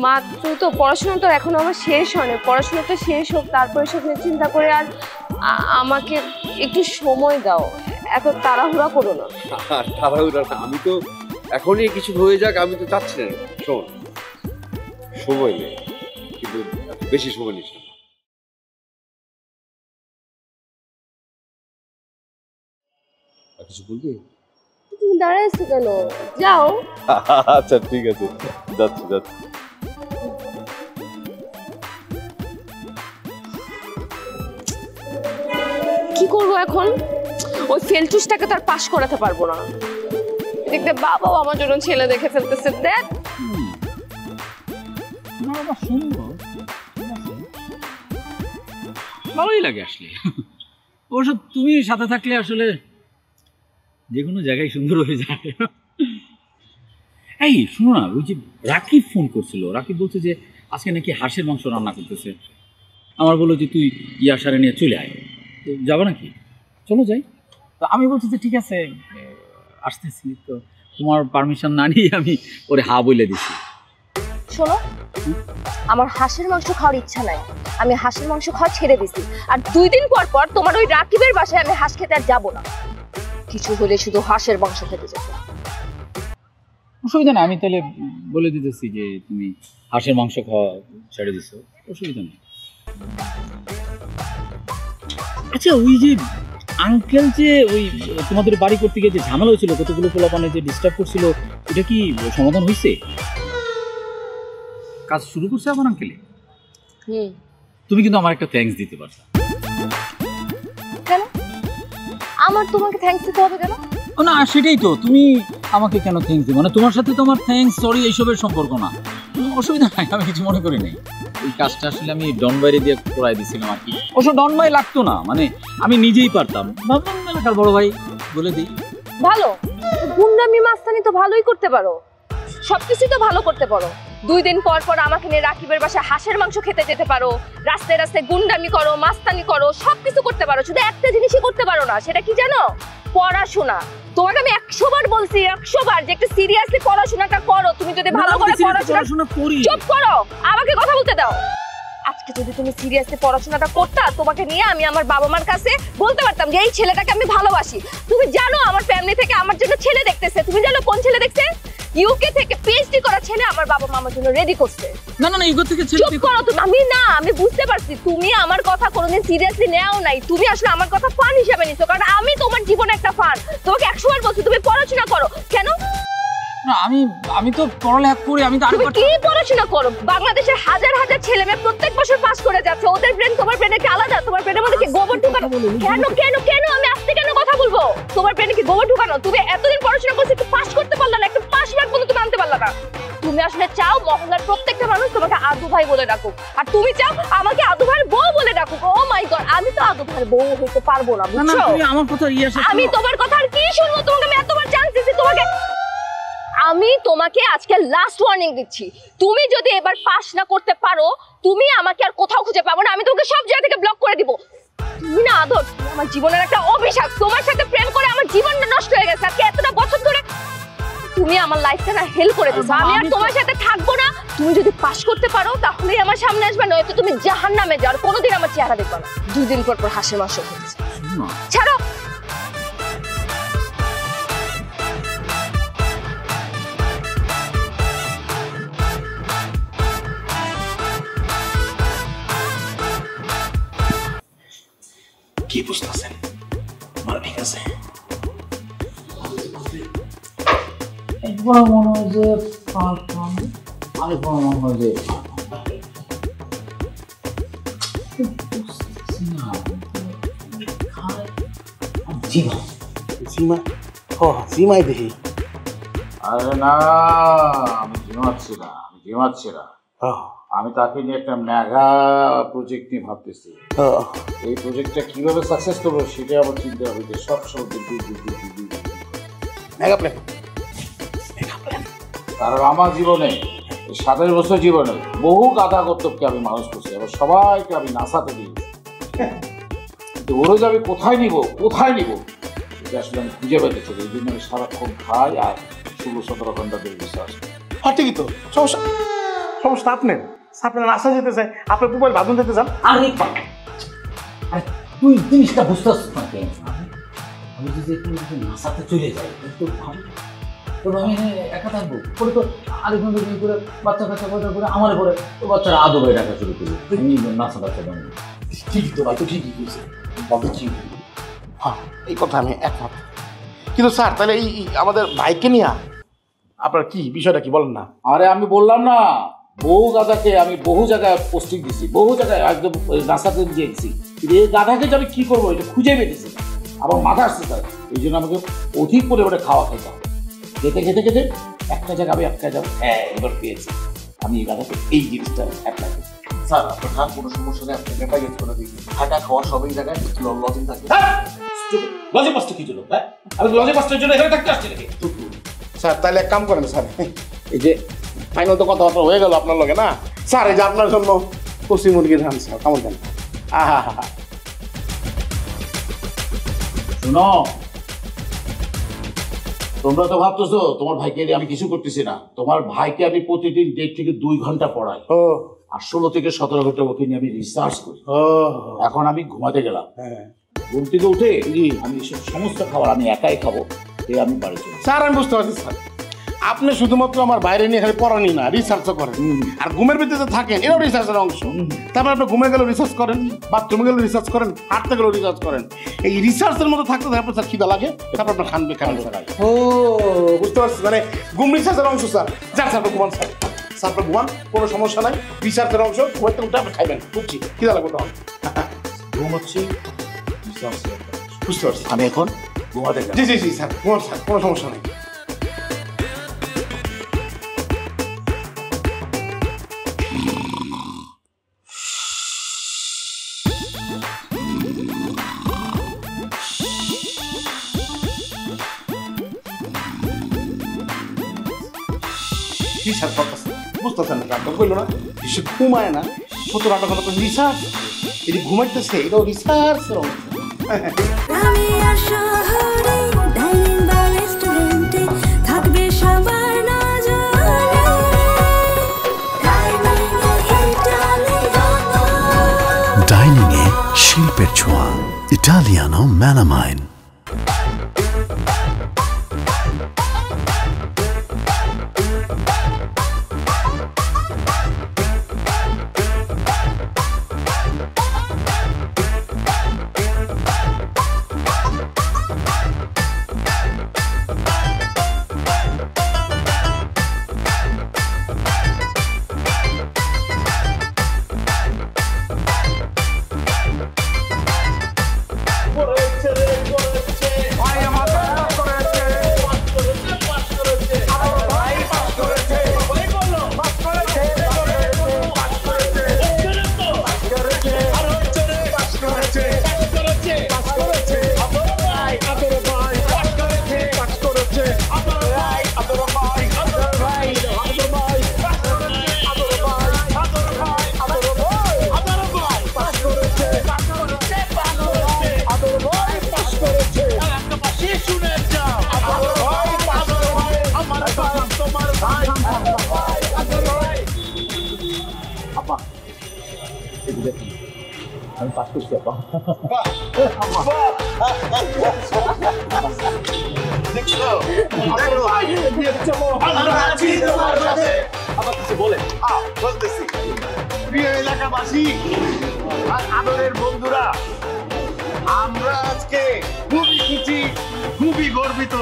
মাত্র তো পড়াশোনা তো এখন আমার শেষ হয়নি, পড়াশোনাটা শেষ হোক তারপরে সব নিয়ে চিন্তা করে। আর আমাকে একটু সময় দাও, এত তাড়াহুড়া করো না। তাড়াহুড়া না, আমি তো এখনই কিছু হয়ে যাক আমি তো চাচ্ছি না। শোন, সময় নেই, কিন্তু এত বেশি সময় নিস না। কিছু বলবি? তুমি দাঁড়ায় আছো কেন? যাও। আচ্ছা ঠিক আছে, যাচ্ছি যাচ্ছি। কি করবো এখন? ওই ফেলটুসটাকে তো আর পাশ করাতে পারবো না। দেখতে বাবাও আমার জন্য ছেলে দেখে ফেলতেছে। দেখ, ভালোই লাগে আসলে। অবশ্য তুমি সাথে থাকলে আসলে যে কোনো জায়গায় সুন্দর হয়ে যায়। এই শোনো না, ওই যে রাকিব ফোন করছিল, রাকিব বলছে যে আজকে নাকি হাঁসের মাংস রান্না করতেছে। আমার বললো যে তুই ইয়াসারে নিয়ে চলে আয়, যাবো নাকি? চলো যাই। তো আমি বলছি যে ঠিক আছে, আসতেছি। তো তোমার পারমিশন না নিয়ে আমি ওরে হা বলে দিছি। শোনো, আমার হাঁসের মাংস খাওয়ার ইচ্ছা নাই, আমি হাঁসের মাংস খাওয়া ছেড়ে দিছি। আর 2 দিন পর পর তোমার ওই রাকিবের বাসায় আমি হাঁস খেতে আর যাবো না। কিছু হলে শুধু হাঁসের মাংস খেতে যাবো। অসুবিধা নেই, আমি তাহলে বলে দিতেছি যে তুমি হাঁসের মাংস খাওয়া ছেড়ে দিছো, অসুবিধা নেই। আচ্ছা, ওই যে আঙ্কেল যে ওই তোমাদের বাড়ি করতে গিয়ে যে ঝামেলা হয়েছিল, কতগুলো পোলাপানে যে ডিস্টার্ব করছিল, এটা কি সমাধান হয়েছে? কাজ শুরু করছে আমার আঙ্কেলে? তুমি কিন্তু আমার একটা থ্যাঙ্কস দিতে পারছো। কেন আমার তোমাকে থ্যাঙ্কস দিতে হবে কেন? না সেটাই তো, তুমি আমাকে কেন থ্যাঙ্কস দিবে? মানে তোমার সাথে তো আমার থ্যাঙ্কস সরি এইসবের সম্পর্ক না, অসুবিধা নাই, আমি কিছু মনে করি নাই। এই কাজটা আসলে আমি ডন বাইরে দিয়ে করাই দিয়েছিলাম আর কি। অবশ্য ডন ভাই লাগতো না, মানে আমি নিজেই পারতাম, ভাবলাম এলাকার বড় ভাই বলে দিই। ভালো, গুন্ডামি মাস্তানি তো ভালোই করতে পারো, সবকিছু তো ভালো করতে পারো। 2 দিন পর পর আমাকে নিয়ে রাকিবের বাসায় হাঁসের মাংস খেতে যেতে পারো, রাস্তায় রাস্তায় গুন্ডামি করো, মাস্তানি করো, সবকিছু করতে পারো। শুধু একটা জিনিসই করতে পারো না, সেটা কি জানো? পড়াশোনা। তোমাকে আমি 100 বার বলছি, 100 বার যে একটু সিরিয়াসলি পড়াশোনাটা করো। তুমি যদি ভালো করে পড়াশোনা করি, চুপ করো, আমাকে কথা বলতে দাও। আজকে যদি তুমি সিরিয়াসলি পড়াশোনাটা করতা, তোমাকে নিয়ে আমি আমার বাবা মার কাছে বলতে পারতাম যে এই ছেলেটাকে আমি ভালোবাসি। তুমি জানো আমার ফ্যামিলি থেকে আমার জন্য ছেলে দেখতেছে। তুমি জানো কোন ছেলে দেখছে? ইউকে থেকে পিএইচডি করা ছেলে আমার বাবা মা আমার জন্য রেডি করছে। না না না, ইউকে থেকে ছেলে। চুপ করো তুমি। আমি বুঝতে পারছি তুমি আমার কথা কোনোদিন সিরিয়াসলি নেও নাই। তুমি আসলে আমার কথা ফান হিসেবে নিছো, কারণ আমি তোমার জীবনে একটা ফান। তোমাকে 100 বার বলছি তুমি পড়াশোনা করো। কেন? না আমি তো পড়ালেখা করি। আমি তো তুমি কি পড়াশোনা করো? বাংলাদেশের হাজার হাজার ছেলে মেয়ে প্রত্যেক বছর পাস করে যাচ্ছে। ওদের ব্রেন তোমার ব্রেনে কি আলাদা? তোমার ব্রেনের মধ্যে কি গোবর ঢুকানো? কেন কেন কেন আমি আজকে কেন কথা বলবো? তোমার ব্রেনে কি গোবর ঢুকানো? তুমি এতদিন পড়াশোনা করছো, একটু পাস করতে পারলা না, একটু পাস মার্ক বলে তুমি আনতে পারলা না। তুমি আসলে চাও মহল্লার প্রত্যেকটা মানুষ তোমাকে আদু ভাই বলে ডাকুক, আর তুমি চাও আমাকে আদু ভাইয়ের বউ বলে ডাকুক। ও মাই গড, আমি তো আদু ভাইয়ের বউ হইতে পারবো না, বুঝছো? আমার কথা আমি তোমার কথা আর কি শুনবো? তোমাকে আমি এতবার চান্স দিচ্ছি, আমি তোমাকে আজকে লাস্ট ওয়ার্নিং দিচ্ছি। তুমি যদি এবার পাস না করতে পারো, তুমি আমাকে আর কোথাও খুঁজে পাবো না। আমি তোমাকে সব জায়গা থেকে ব্লক করে দিব। তুমি না আদর, তুমি আমার জীবনের একটা অভিশাপ। তোমার সাথে প্রেম করে আমার জীবনটা নষ্ট হয়ে গেছে। আজকে এতটা বছর ধরে তুমি আমার লাইফটা না হেল করে দিছো। আমি আর তোমার সাথে থাকবো না। তুমি যদি পাস করতে পারো তাহলেই আমার সামনে আসবে, নয়তো তুমি জাহান্নামে যাও। কোনোদিন আমার চেহারা দেখবে না। 2 দিন পর পর হাসির মাংস হচ্ছে। ছাড়ো। কি বুঝতেছেন? আমার ঠিক আছে, একবার মনে হয় যে আরেকবার মনে হয় যে জিমাই দেখি। আরে না, আমি জিমাচ্ছি না। আমি তাকে নিয়ে একটা মেগা প্রজেক্ট নিয়ে ভাবতেছি। এই প্রজেক্টটা কিভাবে সাকসেস করবো সেটা আমার চিন্তা হবে। যে সব মেগা প্ল্যান। কারণ আমার জীবনে 27 বছর জীবনে বহু গাধা কর্তব্যকে আমি মানুষ করছি, এবার সবাইকে আমি নাসাতে দিয়েছি। কিন্তু ওরা যে আমি কোথায় নিব সেটা আসলে আমি খুঁজে পেতেছি। এই জন্য আমি সারাক্ষণ খাই আর 16-17 ঘন্টা ধরে বিশ্বাস করি। হ্যাঁ ঠিকই তো, সমস্যা আপনার। আপনার নাসা যেতে চাই, আপনার মোবাইল বাঁধন যেতে চান। আরে তুই জিনিসটা বুঝতে পারছিস না কেন? আমি যদি নাসাতে চলে যাই তবে আমি একা থাকবো, পরে তো আরেকজন করে বাচ্চা কাচ্চা করে আমার পরে তো বাচ্চারা আদৌ হয়ে ডাকা শুরু করবে। আমি নাসা বাচ্চা বানাবো। ঠিকই তো ভাই, তো ঠিকই বলছে। হ্যাঁ, এই কথা আমি একমত। কিন্তু স্যার তাহলে এই আমাদের ভাইকে নিয়ে আপনার কি বিষয়টা কি বলেন না? আরে আমি বললাম না, বহু গাধাকে আমি বহু জায়গায় পোস্টিং দিছি, বহু জায়গায় একদম নাসাতে দিয়েছি। কিন্তু এই গাধাকে যে আমি কি করবো এটা খুঁজে পেতেছি না। আমার মাথা আসছে স্যার, এই জন্য আমাকে অধিক পরিমাণে খাওয়া খেতে হবে। খেতে একটা জায়গা আমি একটা যাবো। হ্যাঁ, এবার পেয়েছি। আমি এই গাধাকে এই জিনিসটা অ্যাপ্লাই করছি। স্যার আপনার থাক, কোনো সমস্যা নেই, আপনি পেপার গেট করে দিন। থাকা খাওয়া সবই জায়গায় লজিং থাকবে। লজে পাঁচটা কি জন্য? হ্যাঁ, আমি লজে পাঁচটার জন্য এখানে থাকতে আসছি নাকি? স্যার তাহলে এক কাম করেন স্যার, এই যে ফাইনাল তো কথাবার্তা হয়ে গেল আপনার লগে না স্যার, এই যে আপনার জন্য কচি মুরগির ধান স্যার, কেমন দেন? শোনো, তোমরা তো ভাবতেছো তোমার ভাইকে আমি কিছু করতেছি না। তোমার ভাইকে আমি প্রতিদিন 1.5 থেকে 2 ঘন্টা পড়াই, আর 16 থেকে 17 ঘন্টা ওকে নিয়ে আমি রিসার্চ করি। এখন আমি ঘুমাতে গেলাম, ঘুম থেকে উঠে আমি সমস্ত খাবার আমি একাই খাবো, এই আমি বাড়ি চলি। স্যার আমি বুঝতে পারছি স্যার, আপনি শুধুমাত্র আমার বাইরে নিয়ে খালি পড়ানি না, রিসার্চও করেন। আর ঘুমের ভিতরে থাকেন, এটাও রিসার্চের অংশ। তারপর আপনি ঘুমে গেলেও রিসার্চ করেন, বাথরুমে গেলেও রিসার্চ করেন, হাঁটতে গেলেও রিসার্চ করেন। এই রিসার্চের মধ্যে থাকতে আপনার স্যার খিদা লাগে, তারপর আপনার খানবে স্যার। ও বুঝতে পারছি, মানে ঘুম রিসার্চের অংশ স্যার। যান স্যার ঘুমান স্যার, স্যার আপনার ঘুমান, কোনো সমস্যা নাই, রিসার্চের অংশ। ঘুমাইতে উঠে আপনি খাইবেন, বুঝছি খিদা লাগবে তখন। ঘুম হচ্ছে বুঝতে পারছি। আমি এখন ঘুমাতে জি জি জি স্যার, কোনো সমস্যা নেই। কি স্যার করতেছে বুঝতেছেন না? ডাক্তার কইলো না সে ঘুমায় না, 17-18 ঘন্টা করে রিসার্চ, এটি ঘুমাইতেছে, এটাও রিসার্চের অংশ। ডাইনিংয়ে শিল্পের ছোঁয়া, ইটালিয়ানো মেলামাইন। আমি পাস করছি আপা। প্রিয় এলাকাবাসী আর আদরের বন্ধুরা, আমরা আজকে খুবই খুশি, খুবই গর্বিত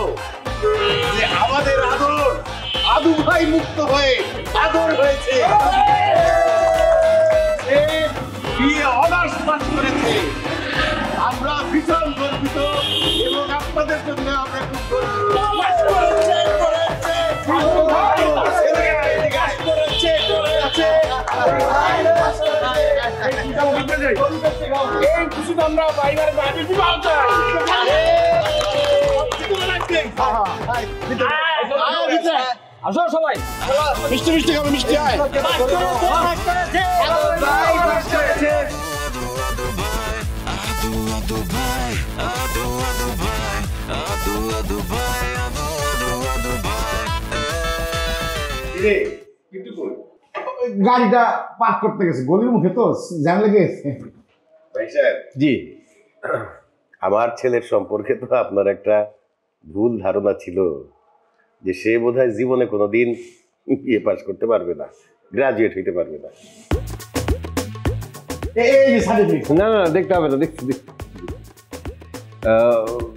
যে আমাদের আদু ভাই মুক্ত হয়ে আদর হয়েছে, বিয়ে অনার্স পাস করেছে। আমরা ভীষণ গর্বিত এবং আপনাদের জন্য আমরা খুব গর্বিত। এই খুশিতে আমরা বাইরে বাইরে আসো সবাই, মিষ্টি মিষ্টি খাবে, মিষ্টি আয়। গাড়িটা পার্ক করতে গেছে গলির মুখে, তো জ্যাম লেগে গেছে। ভাই সাহেব, জি, আমার ছেলের সম্পর্কে তো আপনার একটা ভুল ধারণা ছিল যে সে বোধহয় জীবনে কোনোদিন বিএ পাস করতে পারবে না, গ্রাজুয়েট হইতে পারবে না। না না, দেখতে হবে না, দেখছি।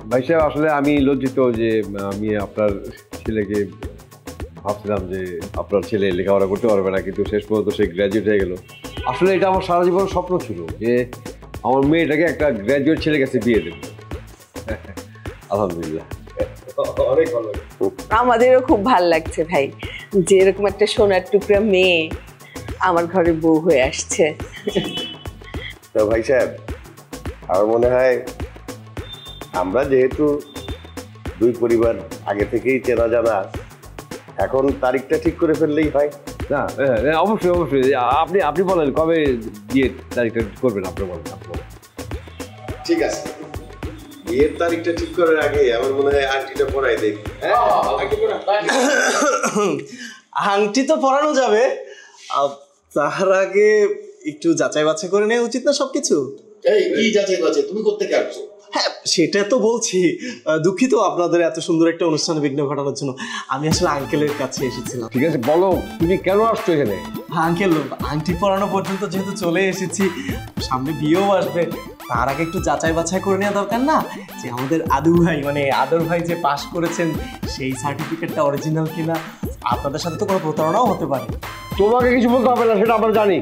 ভাই সাহেব, আসলে আমি লজ্জিত যে আমি আপনার ছেলেকে ভাবছিলাম যে আপনার ছেলে লেখাপড়া করতে পারবে না, কিন্তু শেষ পর্যন্ত সে গ্র্যাজুয়েট হয়ে গেল। আসলে এটা আমার সারা জীবন স্বপ্ন ছিল যে আমার মেয়েটাকে একটা গ্র্যাজুয়েট ছেলে কাছে বিয়ে দেব। আলহামদুলিল্লাহ, অনেক ভালো লাগে। আমাদেরও খুব ভালো লাগছে ভাই, যে এরকম একটা সোনার টুকরা মেয়ে আমার ঘরে বউ হয়ে আসছে। তো ভাই সাহেব, আমার মনে হয় আমরা যেহেতু দুই পরিবার আগে থেকেই চেনা জানা, এখন তারিখটা ঠিক করে ফেললেই হয়। না অবশ্যই অবশ্যই, আপনি বলেন কবে বিয়ের তারিখটা করবেন, আপনি বলেন। ঠিক আছে, বিয়ের তারিখটা ঠিক করার আগে আমার মনে হয় আংটিটা পরাই দেখ। আংটি তো পরানো যাবে, তার আগে একটু যাচাই বাছাই করে নেওয়া উচিত না সবকিছু। এই কি যাচাই বাছাই, তুমি কোত্থেকে আসছো? হ্যাঁ, সেটা তো বলছি। দুঃখিত আপনাদের এত সুন্দর একটা অনুষ্ঠানে বিঘ্ন ঘটানোর জন্য। আমি আসলে আঙ্কেলের কাছে এসেছিলাম। ঠিক আছে, বলো তুমি কেন আসছো এখানে? আঙ্কেল, আংটি পরানো পর্যন্ত যেহেতু চলে এসেছি, সামনে বিয়েও আসবে, তার আগে একটু যাচাই বাছাই করে নেওয়া দরকার না যে আমাদের আদু ভাই মানে আদর ভাই যে পাস করেছেন সেই সার্টিফিকেটটা অরিজিনাল কিনা। আপনাদের সাথে তো কোনো প্রতারণাও হতে পারে। তোমাকে কিছু বলতে হবে না, সেটা আমরা জানি।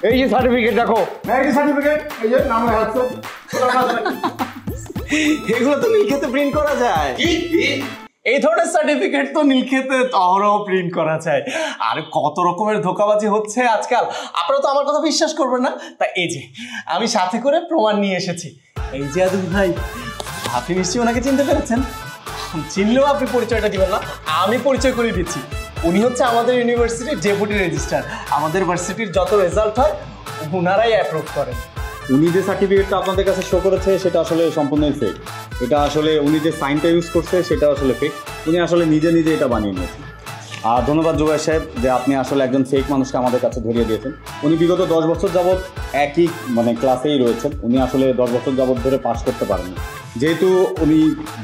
এই যে সার্টিফিকেট দেখো, এই যে সার্টিফিকেট, এই যে নাম লেখা আছে। এগুলো তো নীলক্ষেতে প্রিন্ট করা যায়। এই ধরনের সার্টিফিকেট তো নীলক্ষেতে অহরহ প্রিন্ট করা যায়। আর কত রকমের ধোঁকাবাজি হচ্ছে আজকাল, আপনারা তো আমার কথা বিশ্বাস করবেন না। তা এই যে আমি সাথে করে প্রমাণ নিয়ে এসেছি। এই যে আদু ভাই, আপনি নিশ্চয়ই ওনাকে চিনতে পেরেছেন। চিনলেও আপনি পরিচয়টা দিবেন না, আমি পরিচয় করে দিচ্ছি। উনি হচ্ছে আমাদের ইউনিভার্সিটির ডেপুটি রেজিস্ট্রার। আমাদের ভার্সিটির যত রেজাল্ট হয় ওনারাই অ্যাপ্রুভ করেন। উনি যে সার্টিফিকেটটা আপনাদের কাছে শো করেছে সেটা আসলে সম্পূর্ণই ফেক। এটা আসলে উনি যে সাইনটা ইউজ করছে সেটা আসলে ফেক। উনি আসলে নিজে নিজে এটা বানিয়ে নিয়েছেন। আর ধন্যবাদ জুবাইর সাহেব যে আপনি আসলে একজন ফেক মানুষকে আমাদের কাছে ধরিয়ে দিয়েছেন। উনি বিগত 10 বছর যাবৎ একই ক্লাসেই রয়েছেন। উনি আসলে 10 বছর যাবৎ ধরে পাস করতে পারেননি। যেহেতু উনি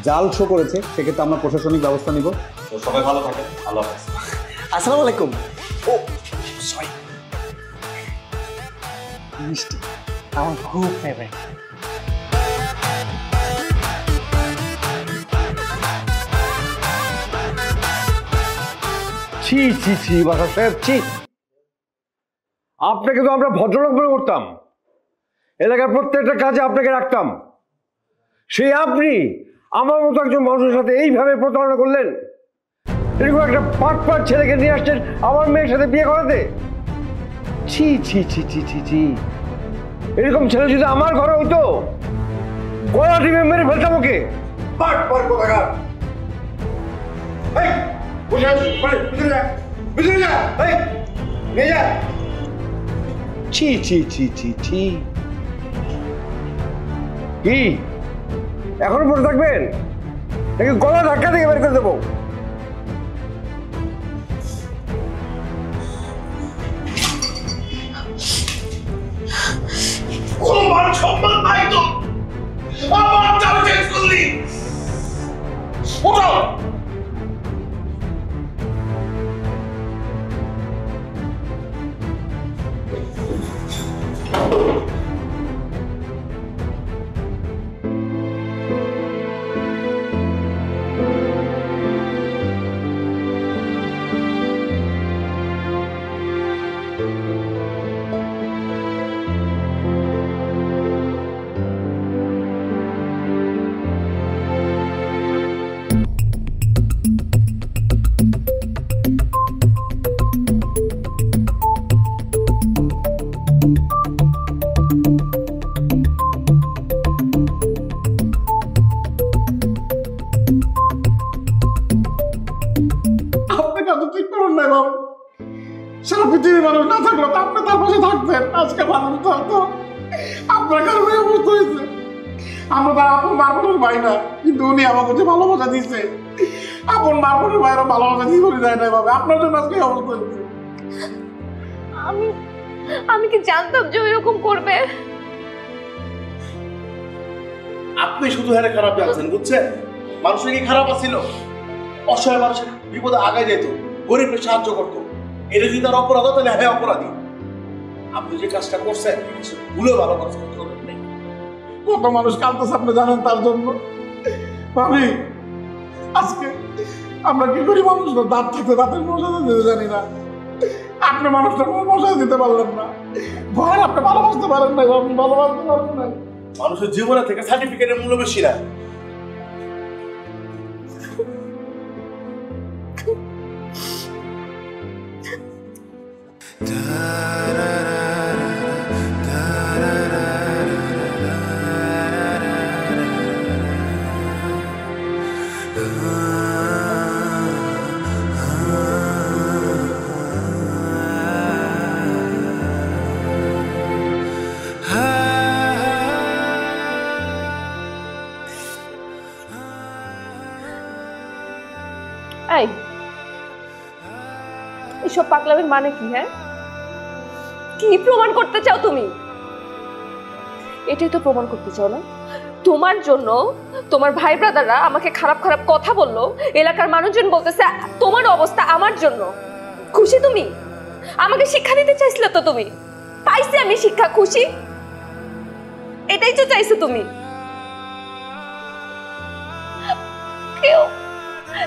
জাল শো করেছে সেক্ষেত্রে আমরা প্রশাসনিক ব্যবস্থা নিব। তো সবাই ভালো থাকেন, আল্লাহ হাফেজ। আসসালামু আলাইকুম। ও সরি, মিষ্টি আমার খুব ফেভারিট। ছি ছি ছি বাসা সাহেব, ছি। আপনাকে তো আমরা ভদ্রলোক মনে করতাম, এলাকার প্রত্যেকটা কাজে আপনাকে রাখতাম। সেই আপনি আমার মতো একজন মানুষের সাথে এইভাবে প্রতারণা করলেন। এরকম একটা পাট ছেলেকে নিয়ে আসছেন আমার মেয়ের সাথে বিয়ে করাতে। ছি ছি ছি ছি ছি ছি, এরকম ছেলে যদি আমার ঘরে হইতো গলা টিপে মেরে ফেলতাম ওকে। পাট কোথাকার। ছি ছি ছি ছি ছি, কি এখনো বসে থাকবেন নাকি গলা ধাক্কা থেকে বের করে দেবো? সম্মান নাই তো আমার টার্গেট করলি। ওঠো। সারা পৃথিবীর মানুষ না থাকলো তো আপনি তার পাশে থাকতেন। আজকে মানুষ তো আপনার কারণে অবস্থা হয়েছে। আমরা তার আপন মারফতের ভাই না, কিন্তু উনি আমাকে যে ভালোবাসা দিচ্ছে, আপন মারফতের ভাইয়েরা ভালোবাসা জীবনে দেয় না ভাবে। আপনার জন্য আজকে অবস্থা হয়েছে। আমি কি জানতাম যে এরকম করবে? আপনি শুধু হেরে খারাপ জানছেন, বুঝছেন? মানুষের কি খারাপ আছিল? অসহায় মানুষের বিপদে আগায় যেত, গরিবকে সাহায্য করতো। এটা যদি তার অপরাধ, তাহলে হ্যাঁ অপরাধী। আপনি যে কাজটা করছেন ভুলে ভালো করছেন। কত মানুষ কাঁদতেছে আপনি জানেন তার জন্য। ভাবি আজকে আমরা কি করি, মানুষ দাঁত থাকতে দাঁতের মশা দিতে জানি না। আপনি মানুষটার মশা দিতে পারলেন না, ভয় আপনি ভালোবাসতে পারেন না, আপনি ভালোবাসতে পারেন না। মানুষের জীবনে থেকে সার্টিফিকেটের মূল্য বেশি না। এসব পাগলামির মানে কি? হ্যাঁ, কি প্রমাণ করতে চাও তুমি? এটাই তো প্রমাণ করতে চাও না? তোমার জন্য তোমার ভাই ব্রাদাররা আমাকে খারাপ খারাপ কথা বললো, এলাকার মানুষজন বলতেছে তোমার অবস্থা আমার জন্য। খুশি তুমি? আমাকে শিক্ষা দিতে চাইছিলে তো তুমি, পাইছি আমি শিক্ষা। খুশি? এটাই তো চাইছো তুমি। কেউ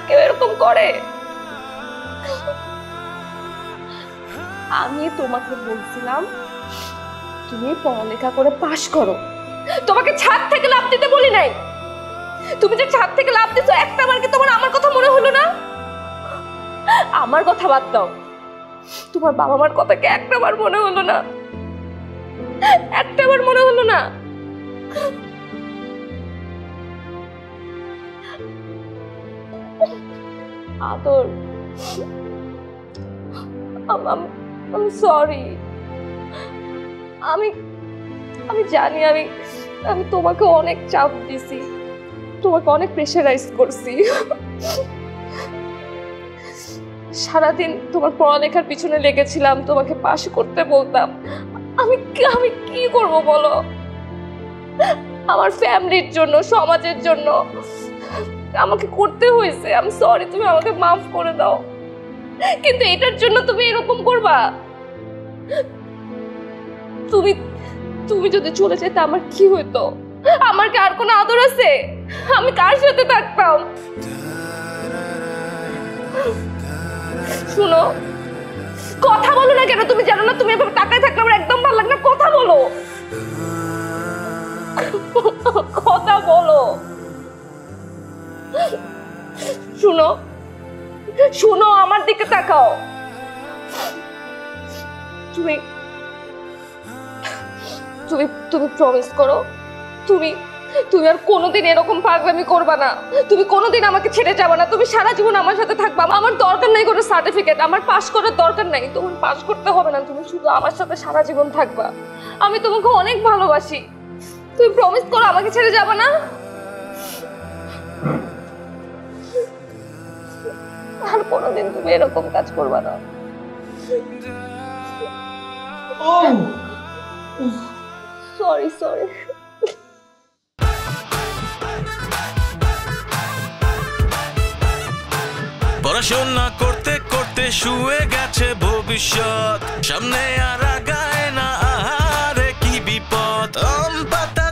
কেউ এরকম করে? আমি তোমাকে বলছিলাম তুমি পড়ালেখা করে পাশ করো, তোমাকে ছাদ থেকে লাফ দিতে বলি নাই। তুমি যে ছাদ থেকে লাফ দিছো একটাবার কি তোমার আমার কথা মনে হলো না? আমার কথা বাদ দাও, তোমার বাবা মার কথা কি একটাবার মনে হলো না? একটাবার মনে হলো না? আদর, I'm sorry. আমি জানি আমি তোমাকে অনেক চাপ দিছি, তোমাকে অনেক প্রেশারাইজ করছি। সারাদিন তোমার পড়ালেখার পিছনে লেগেছিলাম, তোমাকে পাশ করতে বলতাম। আমি কি করব বলো? আমার ফ্যামিলির জন্য, সমাজের জন্য আমাকে করতে হয়েছে। আই এম সরি, তুমি আমাকে মাফ করে দাও। কিন্তু এটার জন্য তুমি এরকম করবা? তুমি যদি চলে যেতে আমার কি হইতো? আমার কি আর কোনো আদর আছে? আমি কার সাথে থাকতাম? শুনো, কথা বলো না কেন? তুমি জানো না তুমি এভাবে তাকায় থাকলে আমার একদম ভালো লাগে না। কথা বলো, কথা বলো। শুনো, শুনো, আমার দিকে তাকাও। তুমি তুমি তুমি প্রমিস করো, তুমি আর কোনোদিন এরকম পাগলামি করবা না। তুমি কোনোদিন আমাকে ছেড়ে যাবে না। তুমি সারা জীবন আমার সাথে থাকবা। আমার দরকার নাই কোনো সার্টিফিকেট, আমার পাস করার দরকার নাই। তোমার পাস করতে হবে না, তুমি শুধু আমার সাথে সারা জীবন থাকবা। আমি তোমাকে অনেক ভালোবাসি। তুমি প্রমিস করো আমাকে ছেড়ে যাবে না। আর কোনোদিন তুমি এরকম কাজ করবা না। Sorry sorry. পড়াশোনা করতে করতে শুয়ে গেছে ভবিষ্যৎ, সামনে আর আগায় না, আহারে কি বিপদ। পাতা